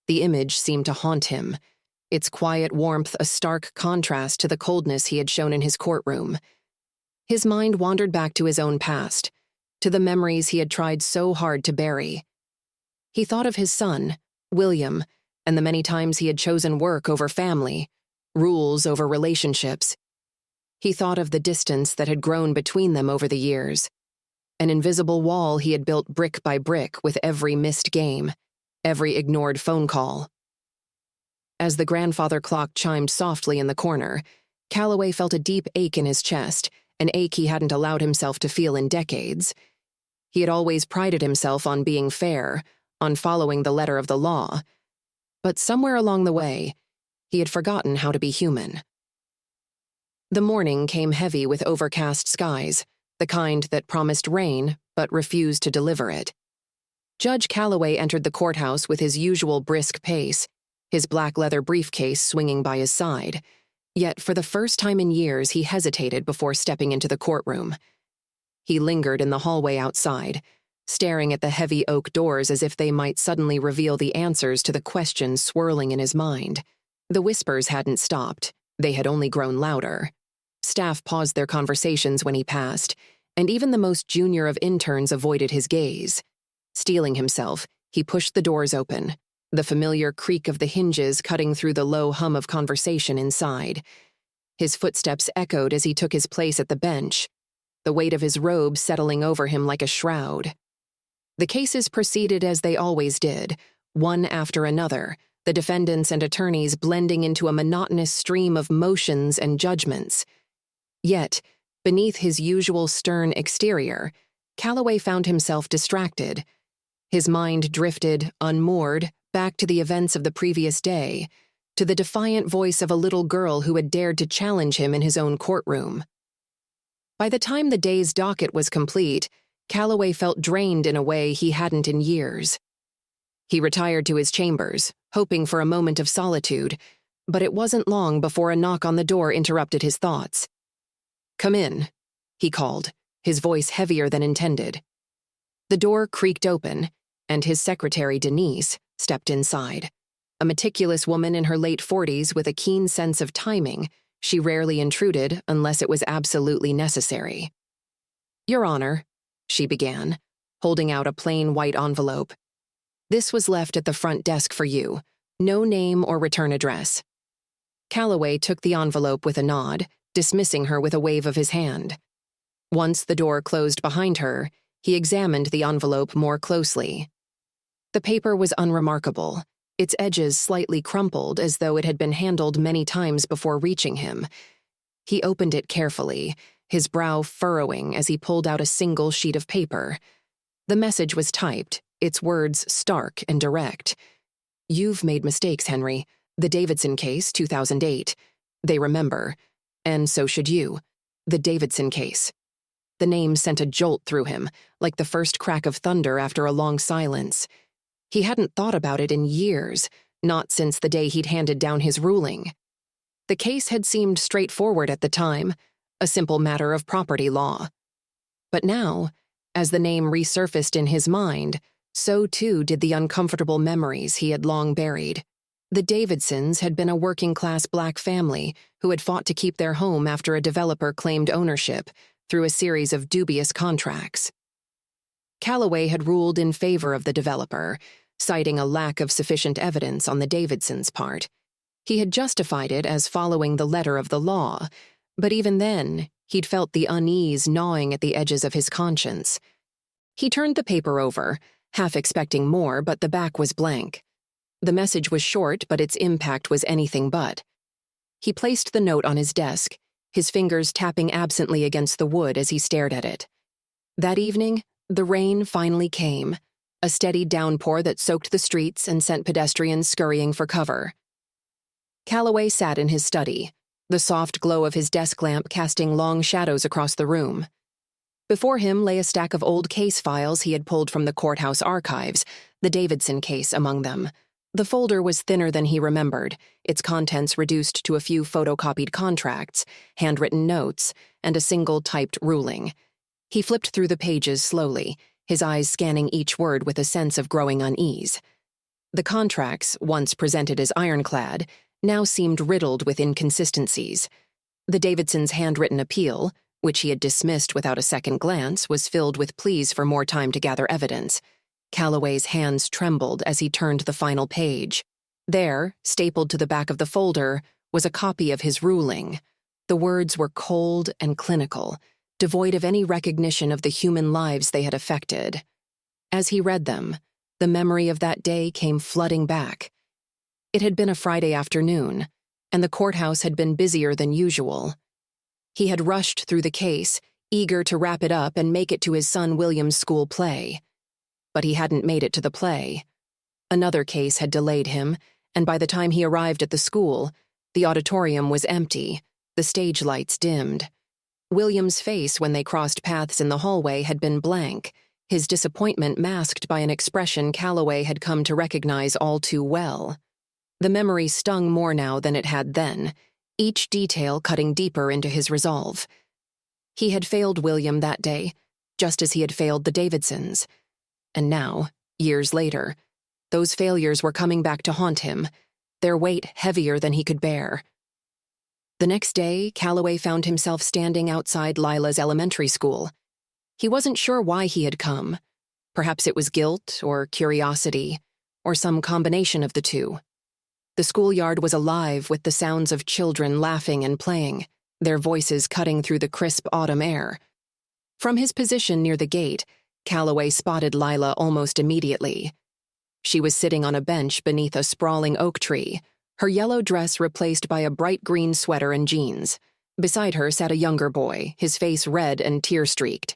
The image seemed to haunt him, its quiet warmth a stark contrast to the coldness he had shown in his courtroom. His mind wandered back to his own past, to the memories he had tried so hard to bury. He thought of his son, William, and the many times he had chosen work over family, rules over relationships. He thought of the distance that had grown between them over the years, an invisible wall he had built brick by brick with every missed game, every ignored phone call. As the grandfather clock chimed softly in the corner, Calloway felt a deep ache in his chest, an ache he hadn't allowed himself to feel in decades. He had always prided himself on being fair, on following the letter of the law, but somewhere along the way, he had forgotten how to be human. The morning came heavy with overcast skies, the kind that promised rain but refused to deliver it. Judge Calloway entered the courthouse with his usual brisk pace, his black leather briefcase swinging by his side. Yet, for the first time in years, he hesitated before stepping into the courtroom. He lingered in the hallway outside, staring at the heavy oak doors as if they might suddenly reveal the answers to the questions swirling in his mind. The whispers hadn't stopped. They had only grown louder. Staff paused their conversations when he passed, and even the most junior of interns avoided his gaze. Steeling himself, he pushed the doors open, the familiar creak of the hinges cutting through the low hum of conversation inside. His footsteps echoed as he took his place at the bench, the weight of his robe settling over him like a shroud. The cases proceeded as they always did, one after another, the defendants and attorneys blending into a monotonous stream of motions and judgments. Yet, beneath his usual stern exterior, Calloway found himself distracted. His mind drifted, unmoored, back to the events of the previous day, to the defiant voice of a little girl who had dared to challenge him in his own courtroom. By the time the day's docket was complete, Calloway felt drained in a way he hadn't in years. He retired to his chambers, hoping for a moment of solitude, but it wasn't long before a knock on the door interrupted his thoughts. "Come in," he called, his voice heavier than intended. The door creaked open, and his secretary, Denise, stepped inside. A meticulous woman in her late 40s with a keen sense of timing, she rarely intruded unless it was absolutely necessary. "Your Honor," she began, holding out a plain white envelope. "This was left at the front desk for you. No name or return address." Calloway took the envelope with a nod, dismissing her with a wave of his hand. Once the door closed behind her, he examined the envelope more closely. The paper was unremarkable, its edges slightly crumpled as though it had been handled many times before reaching him. He opened it carefully, his brow furrowing as he pulled out a single sheet of paper. The message was typed, its words stark and direct. "You've made mistakes, Henry. The Davidson case, 2008. They remember. And so should you. The Davidson case." The name sent a jolt through him, like the first crack of thunder after a long silence. He hadn't thought about it in years, not since the day he'd handed down his ruling. The case had seemed straightforward at the time, a simple matter of property law. But now, as the name resurfaced in his mind, so too did the uncomfortable memories he had long buried. The Davidsons had been a working-class black family who had fought to keep their home after a developer claimed ownership through a series of dubious contracts. Calloway had ruled in favor of the developer, citing a lack of sufficient evidence on the Davidsons' part. He had justified it as following the letter of the law, but even then, he'd felt the unease gnawing at the edges of his conscience. He turned the paper over, half expecting more, but the back was blank. The message was short, but its impact was anything but. He placed the note on his desk, his fingers tapping absently against the wood as he stared at it. That evening, the rain finally came, a steady downpour that soaked the streets and sent pedestrians scurrying for cover. Calloway sat in his study, the soft glow of his desk lamp casting long shadows across the room. Before him lay a stack of old case files he had pulled from the courthouse archives, the Davidson case among them. The folder was thinner than he remembered, its contents reduced to a few photocopied contracts, handwritten notes, and a single typed ruling. He flipped through the pages slowly, his eyes scanning each word with a sense of growing unease. The contracts, once presented as ironclad, now seemed riddled with inconsistencies. The Davidsons' handwritten appeal, which he had dismissed without a second glance, was filled with pleas for more time to gather evidence. Calloway's hands trembled as he turned the final page. There, stapled to the back of the folder, was a copy of his ruling. The words were cold and clinical, devoid of any recognition of the human lives they had affected. As he read them, the memory of that day came flooding back. It had been a Friday afternoon, and the courthouse had been busier than usual. He had rushed through the case, eager to wrap it up and make it to his son William's school play. But he hadn't made it to the play. Another case had delayed him, and by the time he arrived at the school, the auditorium was empty, the stage lights dimmed. William's face when they crossed paths in the hallway had been blank, his disappointment masked by an expression Calloway had come to recognize all too well. The memory stung more now than it had then, each detail cutting deeper into his resolve. He had failed William that day, just as he had failed the Davidsons. And now, years later, those failures were coming back to haunt him, their weight heavier than he could bear. The next day, Calloway found himself standing outside Lila's elementary school. He wasn't sure why he had come. Perhaps it was guilt or curiosity, or some combination of the two. The schoolyard was alive with the sounds of children laughing and playing, their voices cutting through the crisp autumn air. From his position near the gate, Calloway spotted Lila almost immediately. She was sitting on a bench beneath a sprawling oak tree, her yellow dress replaced by a bright green sweater and jeans. Beside her sat a younger boy, his face red and tear-streaked.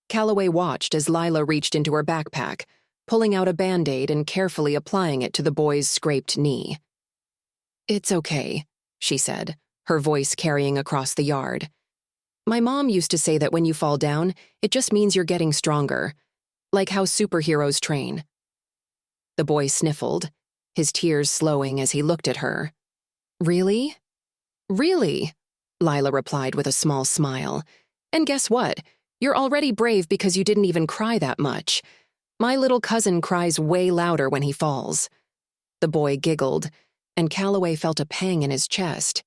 Calloway watched as Lila reached into her backpack, pulling out a Band-Aid and carefully applying it to the boy's scraped knee. "It's okay," she said, her voice carrying across the yard. "My mom used to say that when you fall down, it just means you're getting stronger, like how superheroes train." The boy sniffled, his tears slowing as he looked at her. "Really? Really?" Lila replied with a small smile. "And guess what? You're already brave because you didn't even cry that much. My little cousin cries way louder when he falls." The boy giggled, and Calloway felt a pang in his chest.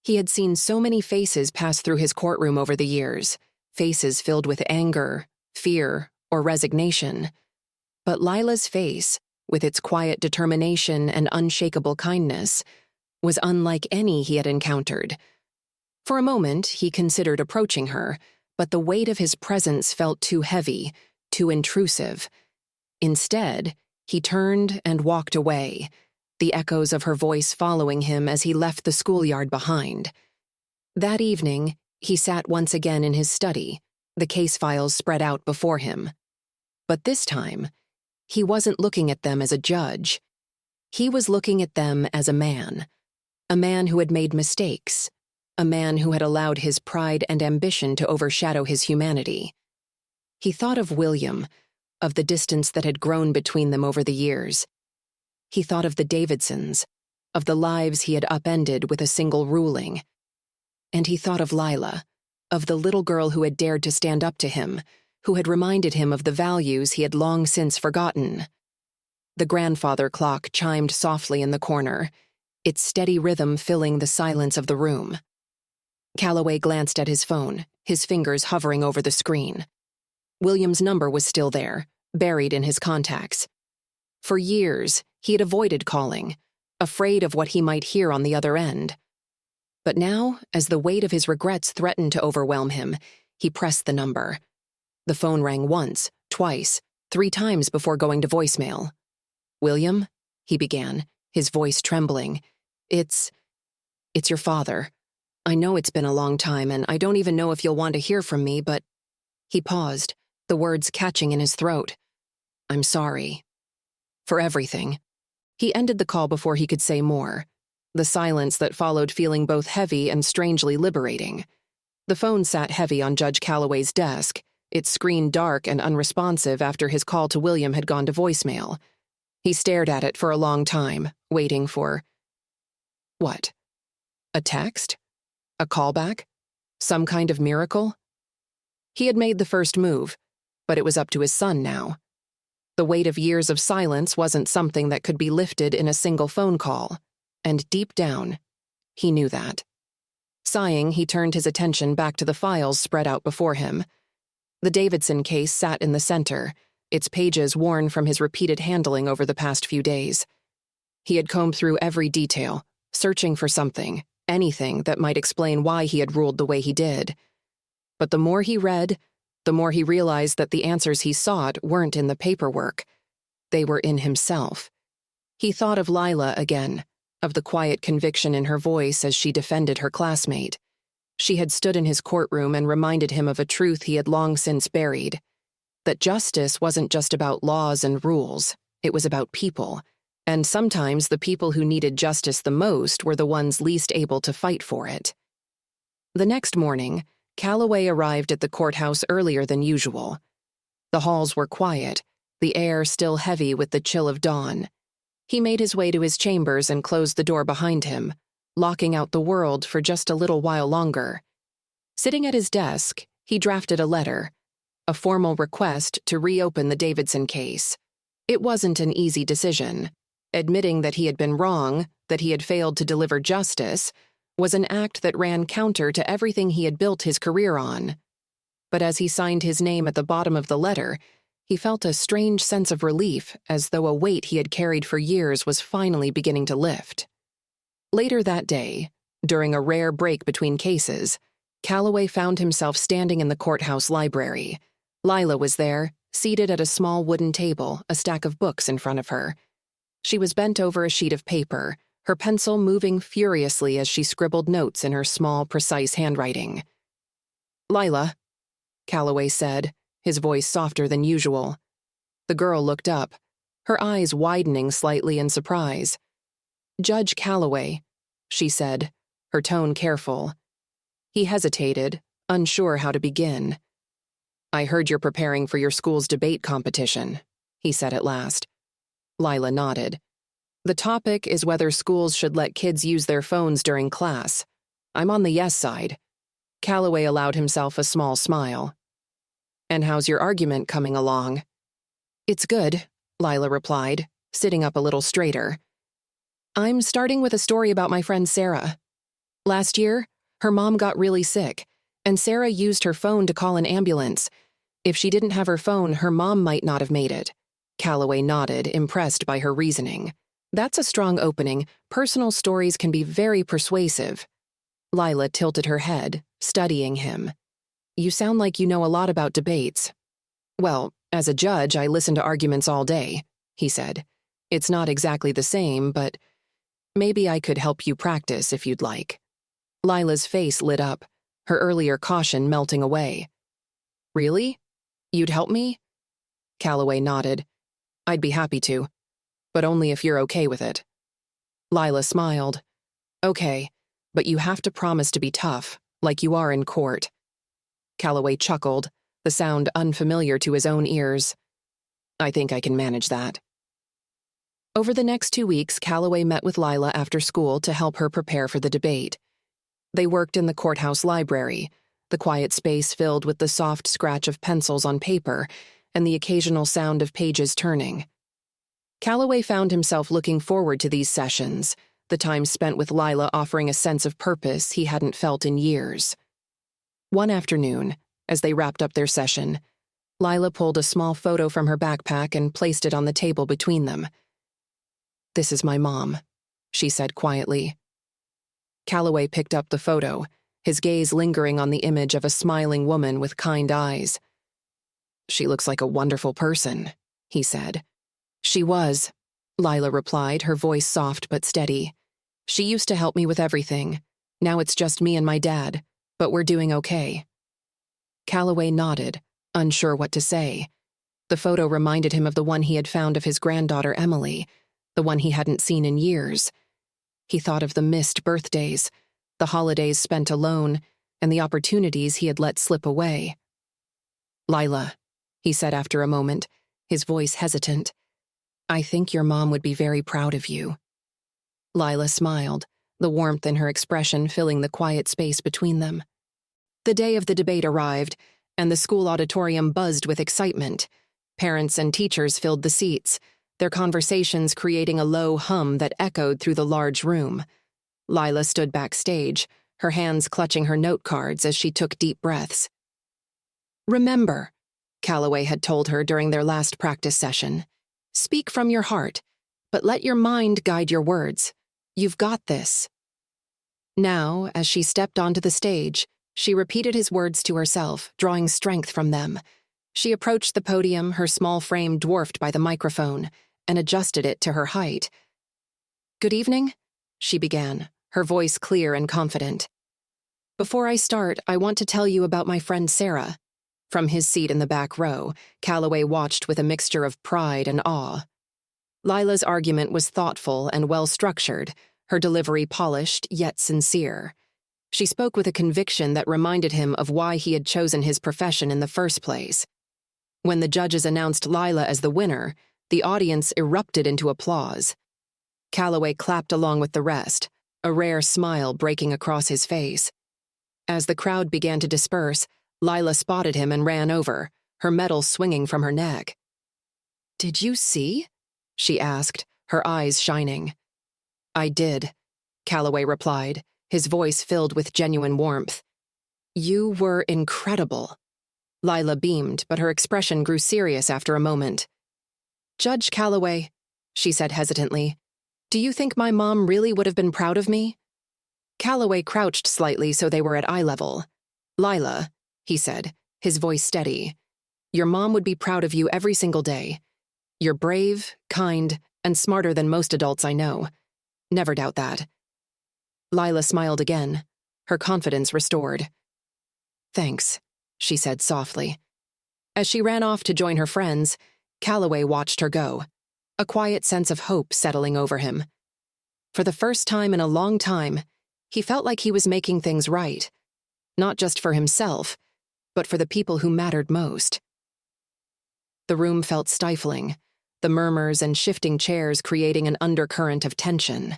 He had seen so many faces pass through his courtroom over the years, faces filled with anger, fear, or resignation. But Lila's face, with its quiet determination and unshakable kindness, was unlike any he had encountered. For a moment, he considered approaching her, but the weight of his presence felt too heavy, too intrusive. Instead, he turned and walked away, the echoes of her voice following him as he left the schoolyard behind. That evening, he sat once again in his study, the case files spread out before him. But this time, he wasn't looking at them as a judge. He was looking at them as a man who had made mistakes, a man who had allowed his pride and ambition to overshadow his humanity. He thought of William, of the distance that had grown between them over the years. He thought of the Davidsons, of the lives he had upended with a single ruling. And he thought of Lila, of the little girl who had dared to stand up to him, who had reminded him of the values he had long since forgotten. The grandfather clock chimed softly in the corner, its steady rhythm filling the silence of the room. Calloway glanced at his phone, his fingers hovering over the screen. William's number was still there, buried in his contacts. For years, he had avoided calling, afraid of what he might hear on the other end. But now, as the weight of his regrets threatened to overwhelm him, he pressed the number. The phone rang once, twice, 3 times before going to voicemail. "William?" he began, his voice trembling. It's your father. I know it's been a long time, and I don't even know if you'll want to hear from me, but—" He paused, the words catching in his throat. "I'm sorry. For everything." He ended the call before he could say more, the silence that followed feeling both heavy and strangely liberating. The phone sat heavy on Judge Calloway's desk, its screen dark and unresponsive after his call to William had gone to voicemail. He stared at it for a long time, waiting for— what? A text? A callback? Some kind of miracle? He had made the first move, but it was up to his son now. The weight of years of silence wasn't something that could be lifted in a single phone call, and deep down, he knew that. Sighing, he turned his attention back to the files spread out before him. The Davidson case sat in the center, its pages worn from his repeated handling over the past few days. He had combed through every detail, searching for something, anything that might explain why he had ruled the way he did. But the more he read, the more he realized that the answers he sought weren't in the paperwork. They were in himself. He thought of Lila again, of the quiet conviction in her voice as she defended her classmate. She had stood in his courtroom and reminded him of a truth he had long since buried, that justice wasn't just about laws and rules, it was about people, and sometimes the people who needed justice the most were the ones least able to fight for it. The next morning, Calloway arrived at the courthouse earlier than usual. The halls were quiet, the air still heavy with the chill of dawn. He made his way to his chambers and closed the door behind him, locking out the world for just a little while longer. Sitting at his desk, he drafted a letter, a formal request to reopen the Davidson case. It wasn't an easy decision. Admitting that he had been wrong, that he had failed to deliver justice, was an act that ran counter to everything he had built his career on. But as he signed his name at the bottom of the letter, he felt a strange sense of relief, as though a weight he had carried for years was finally beginning to lift. Later that day, during a rare break between cases, Calloway found himself standing in the courthouse library. Lila was there, seated at a small wooden table, a stack of books in front of her. She was bent over a sheet of paper, her pencil moving furiously as she scribbled notes in her small, precise handwriting. "Lila," Calloway said, his voice softer than usual. The girl looked up, her eyes widening slightly in surprise. "Judge Calloway," she said, her tone careful. He hesitated, unsure how to begin. "I heard you're preparing for your school's debate competition," he said at last. Lila nodded. "The topic is whether schools should let kids use their phones during class. I'm on the yes side." Calloway allowed himself a small smile. "And how's your argument coming along?" "It's good," Lila replied, sitting up a little straighter. "I'm starting with a story about my friend Sarah. Last year, her mom got really sick, and Sarah used her phone to call an ambulance. If she didn't have her phone, her mom might not have made it." Calloway nodded, impressed by her reasoning. "That's a strong opening. Personal stories can be very persuasive." Lila tilted her head, studying him. "You sound like you know a lot about debates." "Well, as a judge, I listen to arguments all day," he said. "It's not exactly the same, but maybe I could help you practice if you'd like." Lila's face lit up, her earlier caution melting away. "Really? You'd help me?" Calloway nodded. "I'd be happy to, but only if you're okay with it." Lila smiled. "Okay, but you have to promise to be tough, like you are in court." Calloway chuckled, the sound unfamiliar to his own ears. "I think I can manage that." Over the next 2 weeks, Calloway met with Lila after school to help her prepare for the debate. They worked in the courthouse library, the quiet space filled with the soft scratch of pencils on paper and the occasional sound of pages turning. Calloway found himself looking forward to these sessions, the time spent with Lila offering a sense of purpose he hadn't felt in years. One afternoon, as they wrapped up their session, Lila pulled a small photo from her backpack and placed it on the table between them. "This is my mom," she said quietly. Calloway picked up the photo, his gaze lingering on the image of a smiling woman with kind eyes. "She looks like a wonderful person," he said. "She was," Lila replied, her voice soft but steady. "She used to help me with everything. Now it's just me and my dad, but we're doing okay." Calloway nodded, unsure what to say. The photo reminded him of the one he had found of his granddaughter Emily, the one he hadn't seen in years. He thought of the missed birthdays, the holidays spent alone, and the opportunities he had let slip away. "Lila," he said after a moment, his voice hesitant, "I think your mom would be very proud of you." Lila smiled, the warmth in her expression filling the quiet space between them. The day of the debate arrived, and the school auditorium buzzed with excitement. Parents and teachers filled the seats, their conversations creating a low hum that echoed through the large room. Lila stood backstage, her hands clutching her note cards as she took deep breaths. "Remember," Calloway had told her during their last practice session, "speak from your heart, but let your mind guide your words. You've got this." Now, as she stepped onto the stage, she repeated his words to herself, drawing strength from them. She approached the podium, her small frame dwarfed by the microphone, and adjusted it to her height. "Good evening," she began, her voice clear and confident. "Before I start, I want to tell you about my friend Sarah." From his seat in the back row, Calloway watched with a mixture of pride and awe. Lila's argument was thoughtful and well-structured, her delivery polished yet sincere. She spoke with a conviction that reminded him of why he had chosen his profession in the first place. When the judges announced Lila as the winner, the audience erupted into applause. Calloway clapped along with the rest, a rare smile breaking across his face. As the crowd began to disperse, Lila spotted him and ran over, her medal swinging from her neck. "Did you see?" she asked, her eyes shining. "I did," Calloway replied, his voice filled with genuine warmth. "You were incredible." Lila beamed, but her expression grew serious after a moment. "Judge Calloway," she said hesitantly, "do you think my mom really would have been proud of me?" Calloway crouched slightly so they were at eye level. "Lila," he said, his voice steady, "your mom would be proud of you every single day. You're brave, kind, and smarter than most adults I know. Never doubt that." Lila smiled again, her confidence restored. "Thanks," she said softly. As she ran off to join her friends, Calloway watched her go, a quiet sense of hope settling over him. For the first time in a long time, he felt like he was making things right, not just for himself, but for the people who mattered most. The room felt stifling, the murmurs and shifting chairs creating an undercurrent of tension.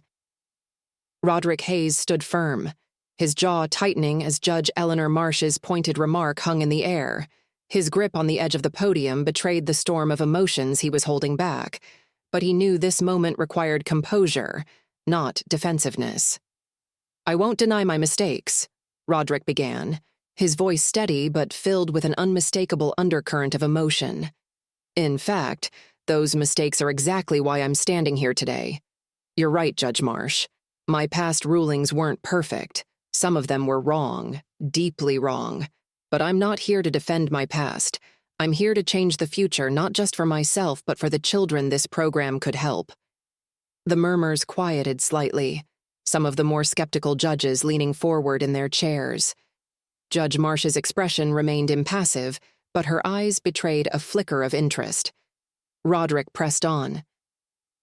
Roderick Hayes stood firm, his jaw tightening as Judge Eleanor Marsh's pointed remark hung in the air. His grip on the edge of the podium betrayed the storm of emotions he was holding back, but he knew this moment required composure, not defensiveness. "I won't deny my mistakes," Roderick began, his voice steady but filled with an unmistakable undercurrent of emotion. "In fact, those mistakes are exactly why I'm standing here today. You're right, Judge Marsh. My past rulings weren't perfect. Some of them were wrong, deeply wrong. But I'm not here to defend my past. I'm here to change the future, not just for myself, but for the children this program could help." The murmurs quieted slightly, some of the more skeptical judges leaning forward in their chairs. Judge Marsh's expression remained impassive, but her eyes betrayed a flicker of interest. Roderick pressed on.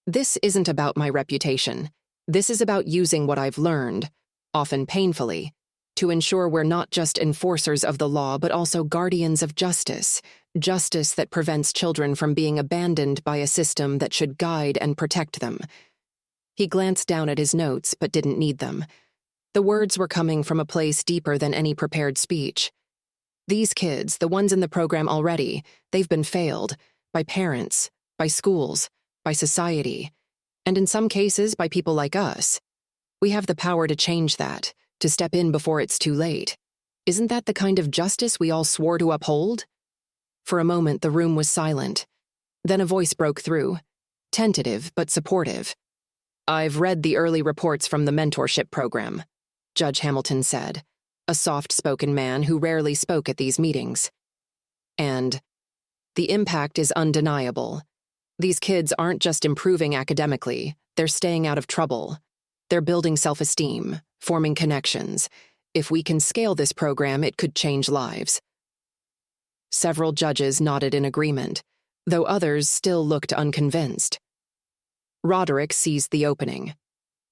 "This isn't about my reputation. This is about using what I've learned, often painfully, to ensure we're not just enforcers of the law but also guardians of justice, justice that prevents children from being abandoned by a system that should guide and protect them." He glanced down at his notes but didn't need them. The words were coming from a place deeper than any prepared speech. These kids, the ones in the program already, they've been failed by parents, by schools, by society, and in some cases by people like us. We have the power to change that, to step in before it's too late. Isn't that the kind of justice we all swore to uphold? For a moment, the room was silent. Then a voice broke through, tentative but supportive. "I've read the early reports from the mentorship program," Judge Hamilton said, a soft-spoken man who rarely spoke at these meetings. "And the impact is undeniable. These kids aren't just improving academically, they're staying out of trouble. They're building self-esteem, forming connections. If we can scale this program, it could change lives." Several judges nodded in agreement, though others still looked unconvinced. Roderick seized the opening.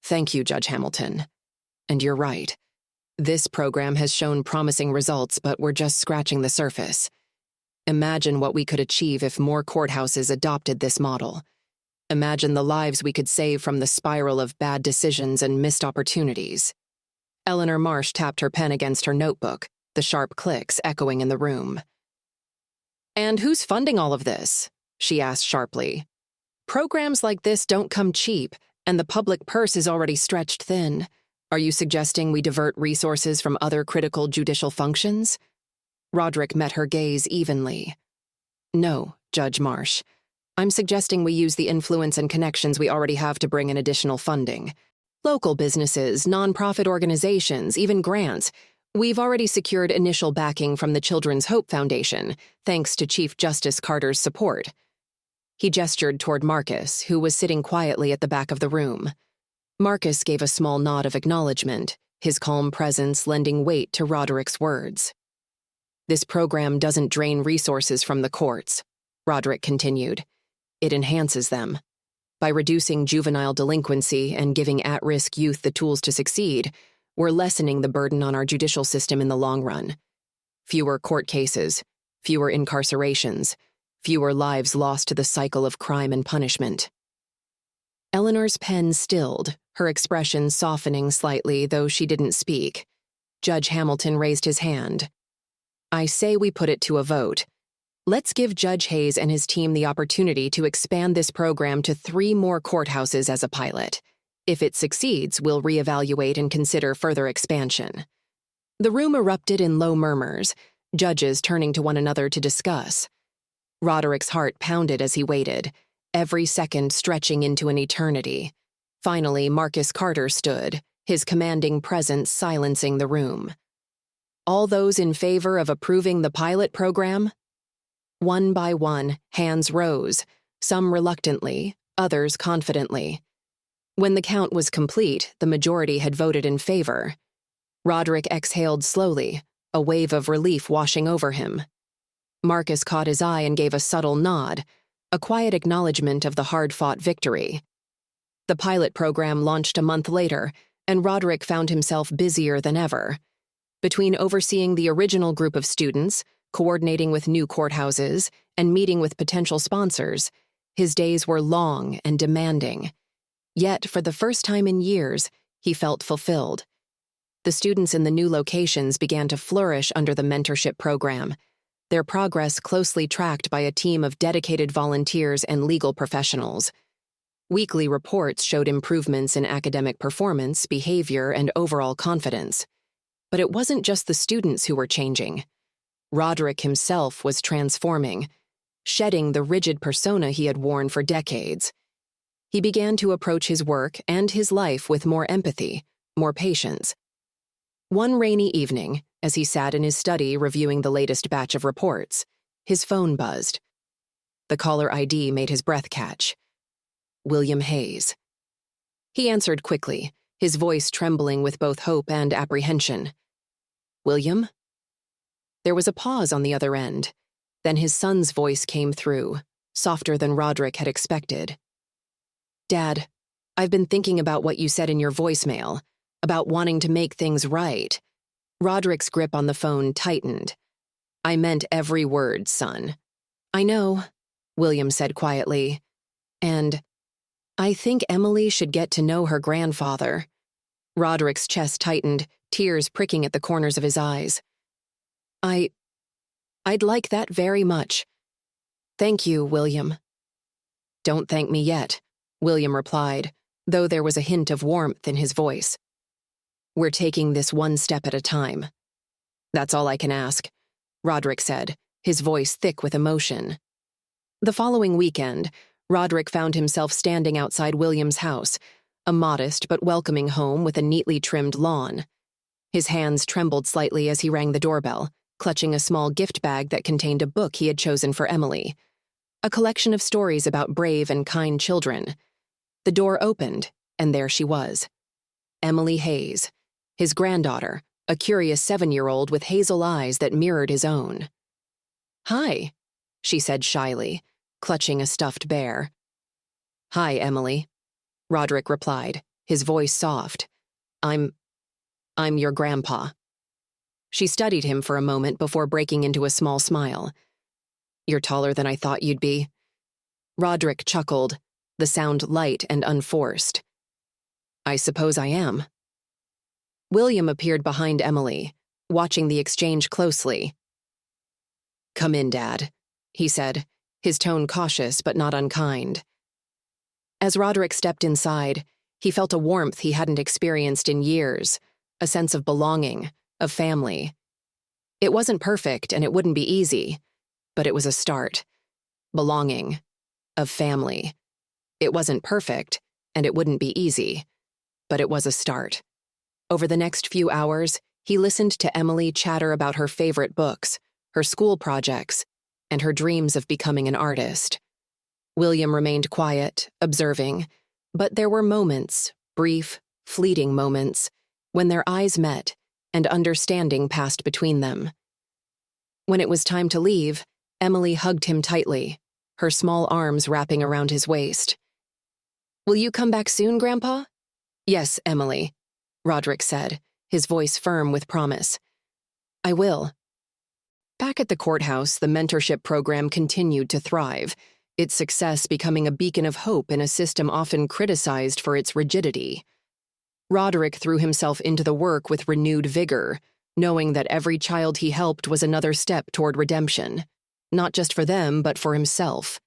"Thank you, Judge Hamilton. And you're right. This program has shown promising results, but we're just scratching the surface. Imagine what we could achieve if more courthouses adopted this model. Imagine the lives we could save from the spiral of bad decisions and missed opportunities." Eleanor Marsh tapped her pen against her notebook, the sharp clicks echoing in the room. "And who's funding all of this?" she asked sharply. "Programs like this don't come cheap, and the public purse is already stretched thin. Are you suggesting we divert resources from other critical judicial functions?" Roderick met her gaze evenly. "No, Judge Marsh. I'm suggesting we use the influence and connections we already have to bring in additional funding. Local businesses, nonprofit organizations, even grants. We've already secured initial backing from the Children's Hope Foundation, thanks to Chief Justice Carter's support." He gestured toward Marcus, who was sitting quietly at the back of the room. Marcus gave a small nod of acknowledgement, his calm presence lending weight to Roderick's words. "This program doesn't drain resources from the courts," Roderick continued. "It enhances them. By reducing juvenile delinquency and giving at-risk youth the tools to succeed, we're lessening the burden on our judicial system in the long run. Fewer court cases, fewer incarcerations, fewer lives lost to the cycle of crime and punishment. Eleanor's pen stilled, her expression softening slightly, though she didn't speak. Judge Hamilton raised his hand. I say we put it to a vote. Let's give Judge Hayes and his team the opportunity to expand this program to 3 more courthouses as a pilot. If it succeeds, we'll reevaluate and consider further expansion. The room erupted in low murmurs, judges turning to one another to discuss. Roderick's heart pounded as he waited, every second stretching into an eternity. Finally, Marcus Carter stood, his commanding presence silencing the room. All those in favor of approving the pilot program? One by one, hands rose, some reluctantly, others confidently. When the count was complete, the majority had voted in favor. Roderick exhaled slowly, a wave of relief washing over him. Marcus caught his eye and gave a subtle nod, a quiet acknowledgement of the hard-fought victory. The pilot program launched a month later, and Roderick found himself busier than ever. Between overseeing the original group of students, coordinating with new courthouses, and meeting with potential sponsors, his days were long and demanding. Yet, for the first time in years, he felt fulfilled. The students in the new locations began to flourish under the mentorship program, their progress closely tracked by a team of dedicated volunteers and legal professionals. Weekly reports showed improvements in academic performance, behavior, and overall confidence. But it wasn't just the students who were changing. Roderick himself was transforming, shedding the rigid persona he had worn for decades. He began to approach his work and his life with more empathy, more patience. One rainy evening, as he sat in his study reviewing the latest batch of reports, his phone buzzed. The caller ID made his breath catch. William Hayes. He answered quickly, his voice trembling with both hope and apprehension. William? There was a pause on the other end. Then his son's voice came through, softer than Roderick had expected. Dad, I've been thinking about what you said in your voicemail, about wanting to make things right. Roderick's grip on the phone tightened. I meant every word, son. I know, William said quietly. And I think Emily should get to know her grandfather. Roderick's chest tightened, tears pricking at the corners of his eyes. I'd like that very much. Thank you, William. Don't thank me yet, William replied, though there was a hint of warmth in his voice. We're taking this one step at a time. That's all I can ask, Roderick said, his voice thick with emotion. The following weekend, Roderick found himself standing outside William's house, a modest but welcoming home with a neatly trimmed lawn. His hands trembled slightly as he rang the doorbell, clutching a small gift bag that contained a book he had chosen for Emily, a collection of stories about brave and kind children. The door opened, and there she was. Emily Hayes, his granddaughter, a curious 7-year-old with hazel eyes that mirrored his own. Hi, she said shyly, clutching a stuffed bear. Hi, Emily, Roderick replied, his voice soft. I'm your grandpa. She studied him for a moment before breaking into a small smile. You're taller than I thought you'd be. Roderick chuckled, the sound light and unforced. I suppose I am. William appeared behind Emily, watching the exchange closely. Come in, Dad, he said, his tone cautious but not unkind. As Roderick stepped inside, he felt a warmth he hadn't experienced in years, a sense of belonging, of family. It wasn't perfect and it wouldn't be easy, but it was a start. Belonging, of family. It wasn't perfect and it wouldn't be easy, but it was a start. Over the next few hours, he listened to Emily chatter about her favorite books, her school projects, and her dreams of becoming an artist. William remained quiet, observing, but there were moments, brief, fleeting moments, when their eyes met and understanding passed between them. When it was time to leave, Emily hugged him tightly, her small arms wrapping around his waist. Will you come back soon, Grandpa? Yes, Emily, Roderick said, his voice firm with promise. I will. Back at the courthouse, the mentorship program continued to thrive, its success becoming a beacon of hope in a system often criticized for its rigidity. Roderick threw himself into the work with renewed vigor, knowing that every child he helped was another step toward redemption, not just for them, but for himself.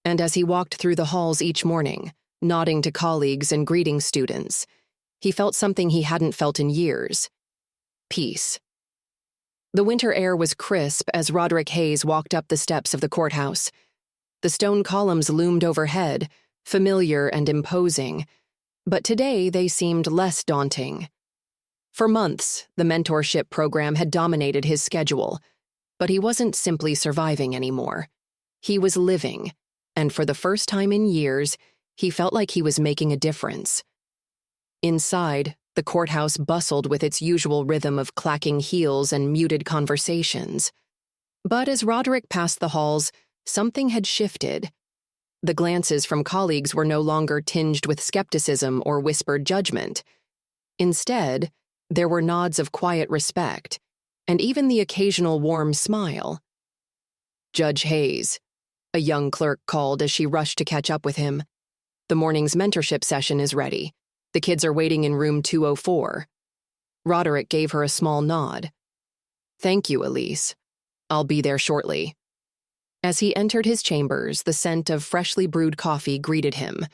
And as he walked through the halls each morning, nodding to colleagues and greeting students, he felt something he hadn't felt in years: peace. The winter air was crisp as Roderick Hayes walked up the steps of the courthouse. The stone columns loomed overhead, familiar and imposing, but today they seemed less daunting. For months, the mentorship program had dominated his schedule, but he wasn't simply surviving anymore. He was living, and for the first time in years, he felt like he was making a difference. Inside, the courthouse bustled with its usual rhythm of clacking heels and muted conversations. But as Roderick passed the halls, something had shifted. The glances from colleagues were no longer tinged with skepticism or whispered judgment. Instead, there were nods of quiet respect, and even the occasional warm smile. "Judge Hayes," a young clerk called as she rushed to catch up with him. "The morning's mentorship session is ready. The kids are waiting in room 204. Roderick gave her a small nod. "Thank you, Elise. I'll be there shortly." As he entered his chambers, the scent of freshly brewed coffee greeted him,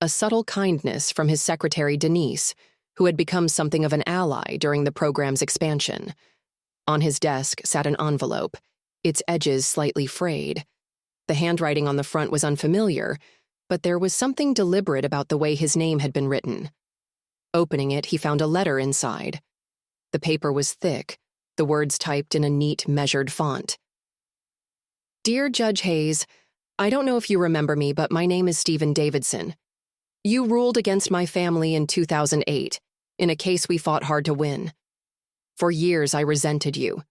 a subtle kindness from his secretary Denise, who had become something of an ally during the program's expansion. On his desk sat an envelope, its edges slightly frayed. The handwriting on the front was unfamiliar, but there was something deliberate about the way his name had been written. Opening it, he found a letter inside. The paper was thick, the words typed in a neat, measured font. "Dear Judge Hayes, I don't know if you remember me, but my name is Stephen Davidson. You ruled against my family in 2008, in a case we fought hard to win. For years, I resented you.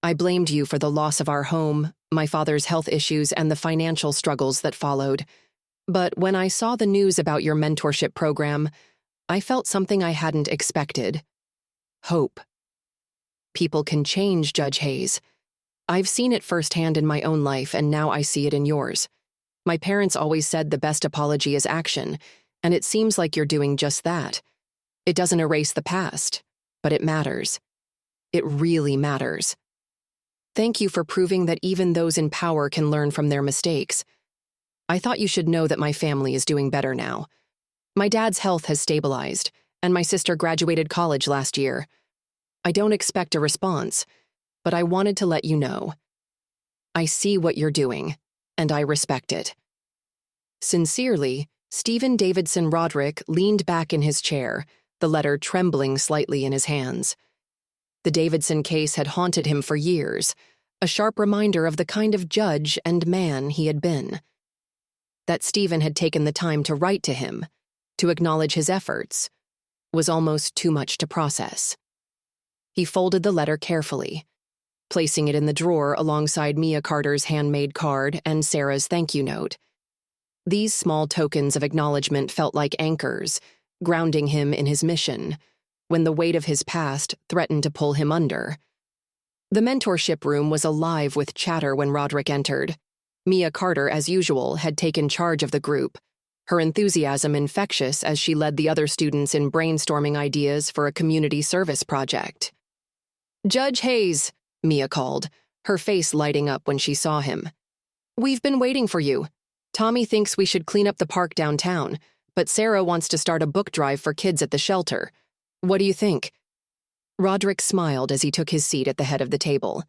I blamed you for the loss of our home, my father's health issues, and the financial struggles that followed. But when I saw the news about your mentorship program, I felt something I hadn't expected: hope. People can change, Judge Hayes. I've seen it firsthand in my own life, and now I see it in yours. My parents always said the best apology is action, and it seems like you're doing just that. It doesn't erase the past, but it matters. It really matters. Thank you for proving that even those in power can learn from their mistakes. I thought you should know that my family is doing better now. My dad's health has stabilized, and my sister graduated college last year. I don't expect a response, but I wanted to let you know. I see what you're doing, and I respect it. Sincerely, Stephen Davidson Roderick leaned back in his chair, the letter trembling slightly in his hands. The Davidson case had haunted him for years, a sharp reminder of the kind of judge and man he had been. That Stephen had taken the time to write to him, to acknowledge his efforts, was almost too much to process. He folded the letter carefully, placing it in the drawer alongside Mia Carter's handmade card and Sarah's thank you note. These small tokens of acknowledgement felt like anchors, grounding him in his mission, when the weight of his past threatened to pull him under. The mentorship room was alive with chatter when Roderick entered. Mia Carter, as usual, had taken charge of the group, her enthusiasm infectious as she led the other students in brainstorming ideas for a community service project. "Judge Hayes," Mia called, her face lighting up when she saw him. "We've been waiting for you. Tommy thinks we should clean up the park downtown, but Sarah wants to start a book drive for kids at the shelter. What do you think?" Roderick smiled as he took his seat at the head of the table.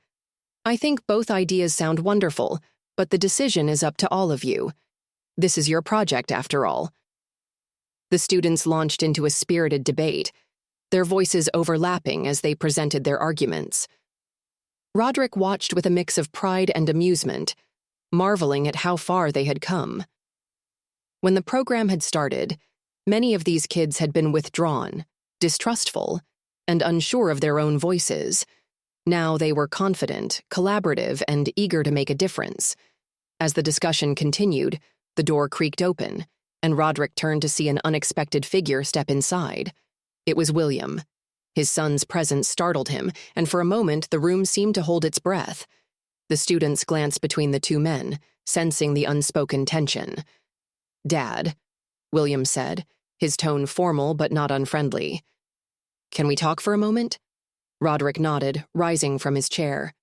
"I think both ideas sound wonderful, but the decision is up to all of you. This is your project, after all." The students launched into a spirited debate, their voices overlapping as they presented their arguments. Roderick watched with a mix of pride and amusement, marveling at how far they had come. When the program had started, many of these kids had been withdrawn, distrustful, and unsure of their own voices. Now they were confident, collaborative, and eager to make a difference. As the discussion continued, the door creaked open, and Roderick turned to see an unexpected figure step inside. It was William. His son's presence startled him, and for a moment the room seemed to hold its breath. The students glanced between the two men, sensing the unspoken tension. "Dad," William said, his tone formal but not unfriendly. "Can we talk for a moment?" Roderick nodded, rising from his chair.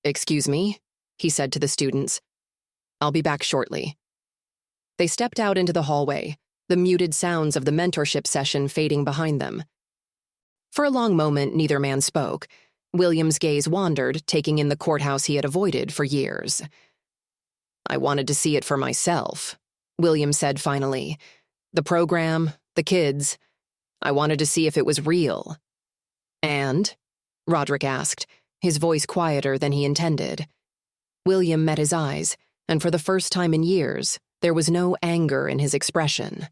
"Excuse me," he said to the students. "I'll be back shortly." They stepped out into the hallway, the muted sounds of the mentorship session fading behind them. For a long moment, neither man spoke. William's gaze wandered, taking in the courthouse he had avoided for years. "I wanted to see it for myself," William said finally. "The program, the kids. I wanted to see if it was real." "And?" Roderick asked, his voice quieter than he intended. William met his eyes, and for the first time in years, there was no anger in his expression.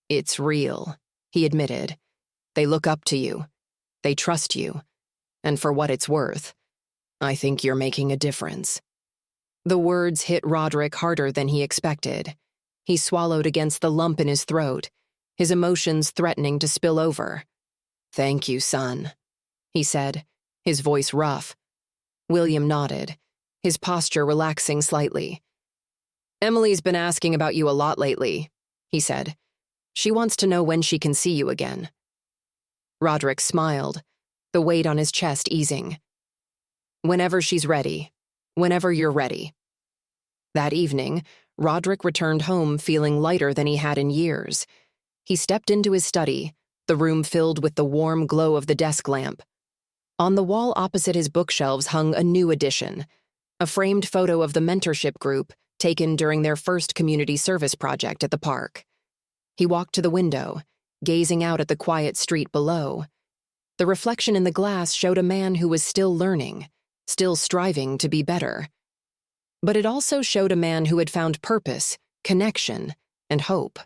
"It's real," he admitted. "They look up to you. They trust you. And for what it's worth, I think you're making a difference." The words hit Roderick harder than he expected. He swallowed against the lump in his throat, his emotions threatening to spill over. "Thank you, son," he said, his voice rough. William nodded, his posture relaxing slightly. "Emily's been asking about you a lot lately," he said. "She wants to know when she can see you again." Roderick smiled, the weight on his chest easing. "Whenever she's ready. Whenever you're ready." That evening, Roderick returned home feeling lighter than he had in years. He stepped into his study, the room filled with the warm glow of the desk lamp. On the wall opposite his bookshelves hung a new edition, a framed photo of the mentorship group taken during their first community service project at the park. He walked to the window, gazing out at the quiet street below. The reflection in the glass showed a man who was still learning, still striving to be better. But it also showed a man who had found purpose, connection, and hope.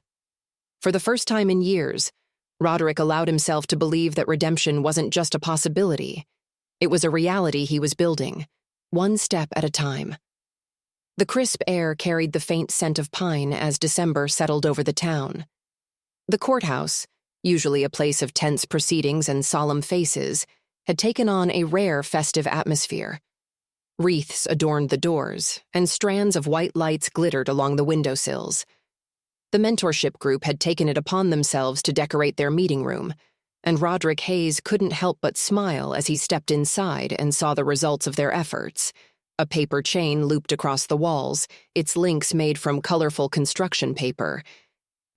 For the first time in years, Roderick allowed himself to believe that redemption wasn't just a possibility. It was a reality he was building, one step at a time. The crisp air carried the faint scent of pine as December settled over the town. The courthouse, usually a place of tense proceedings and solemn faces, had taken on a rare festive atmosphere. Wreaths adorned the doors, and strands of white lights glittered along the windowsills. The mentorship group had taken it upon themselves to decorate their meeting room, and Roderick Hayes couldn't help but smile as he stepped inside and saw the results of their efforts. A paper chain looped across the walls, its links made from colorful construction paper.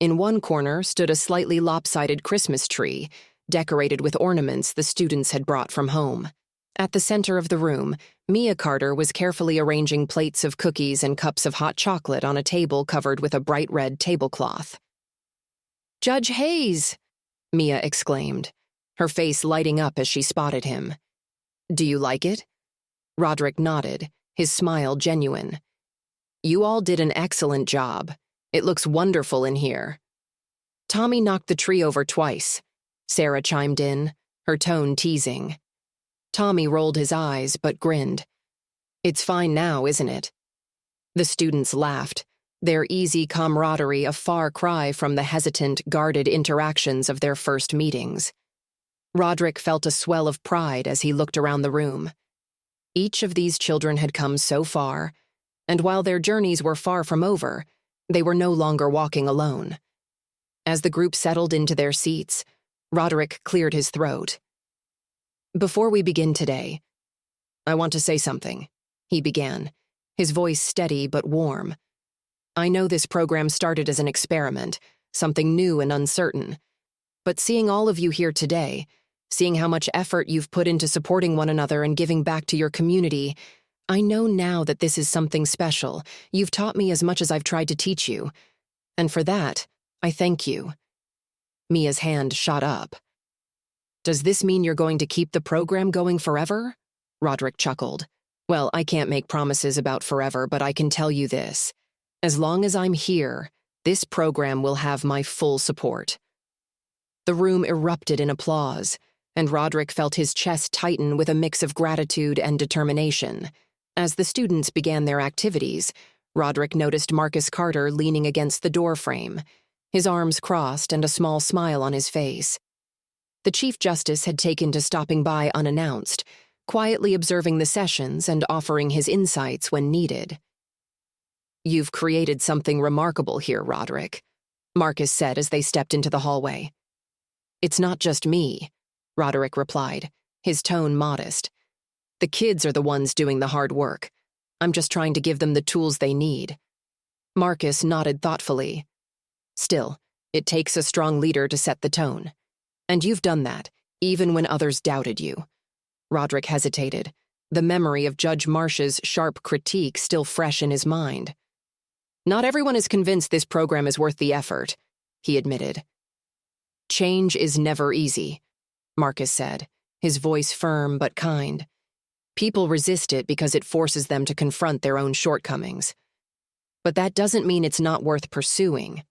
In one corner stood a slightly lopsided Christmas tree, decorated with ornaments the students had brought from home. At the center of the room, Mia Carter was carefully arranging plates of cookies and cups of hot chocolate on a table covered with a bright red tablecloth. "Judge Hayes!" Mia exclaimed, her face lighting up as she spotted him. "Do you like it?" Roderick nodded, his smile genuine. "You all did an excellent job. It looks wonderful in here." "Tommy knocked the tree over twice," Sarah chimed in, her tone teasing. Tommy rolled his eyes but grinned. "It's fine now, isn't it?" The students laughed, their easy camaraderie a far cry from the hesitant, guarded interactions of their first meetings. Roderick felt a swell of pride as he looked around the room. Each of these children had come so far, and while their journeys were far from over, they were no longer walking alone. As the group settled into their seats, Roderick cleared his throat. "Before we begin today, I want to say something," he began, his voice steady but warm. "I know this program started as an experiment, something new and uncertain. But seeing all of you here today, seeing how much effort you've put into supporting one another and giving back to your community, I know now that this is something special. You've taught me as much as I've tried to teach you. And for that, I thank you." Mia's hand shot up. "Does this mean you're going to keep the program going forever?" Roderick chuckled. "Well, I can't make promises about forever, but I can tell you this. As long as I'm here, this program will have my full support." The room erupted in applause, and Roderick felt his chest tighten with a mix of gratitude and determination. As the students began their activities, Roderick noticed Marcus Carter leaning against the door frame, his arms crossed and a small smile on his face. The Chief Justice had taken to stopping by unannounced, quietly observing the sessions and offering his insights when needed. "You've created something remarkable here, Roderick," Marcus said as they stepped into the hallway. "It's not just me," Roderick replied, his tone modest. "The kids are the ones doing the hard work. I'm just trying to give them the tools they need." Marcus nodded thoughtfully. "Still, it takes a strong leader to set the tone. And you've done that, even when others doubted you." Roderick hesitated, the memory of Judge Marsh's sharp critique still fresh in his mind. "Not everyone is convinced this program is worth the effort," he admitted. "Change is never easy," Marcus said, his voice firm but kind. "People resist it because it forces them to confront their own shortcomings. But that doesn't mean it's not worth pursuing."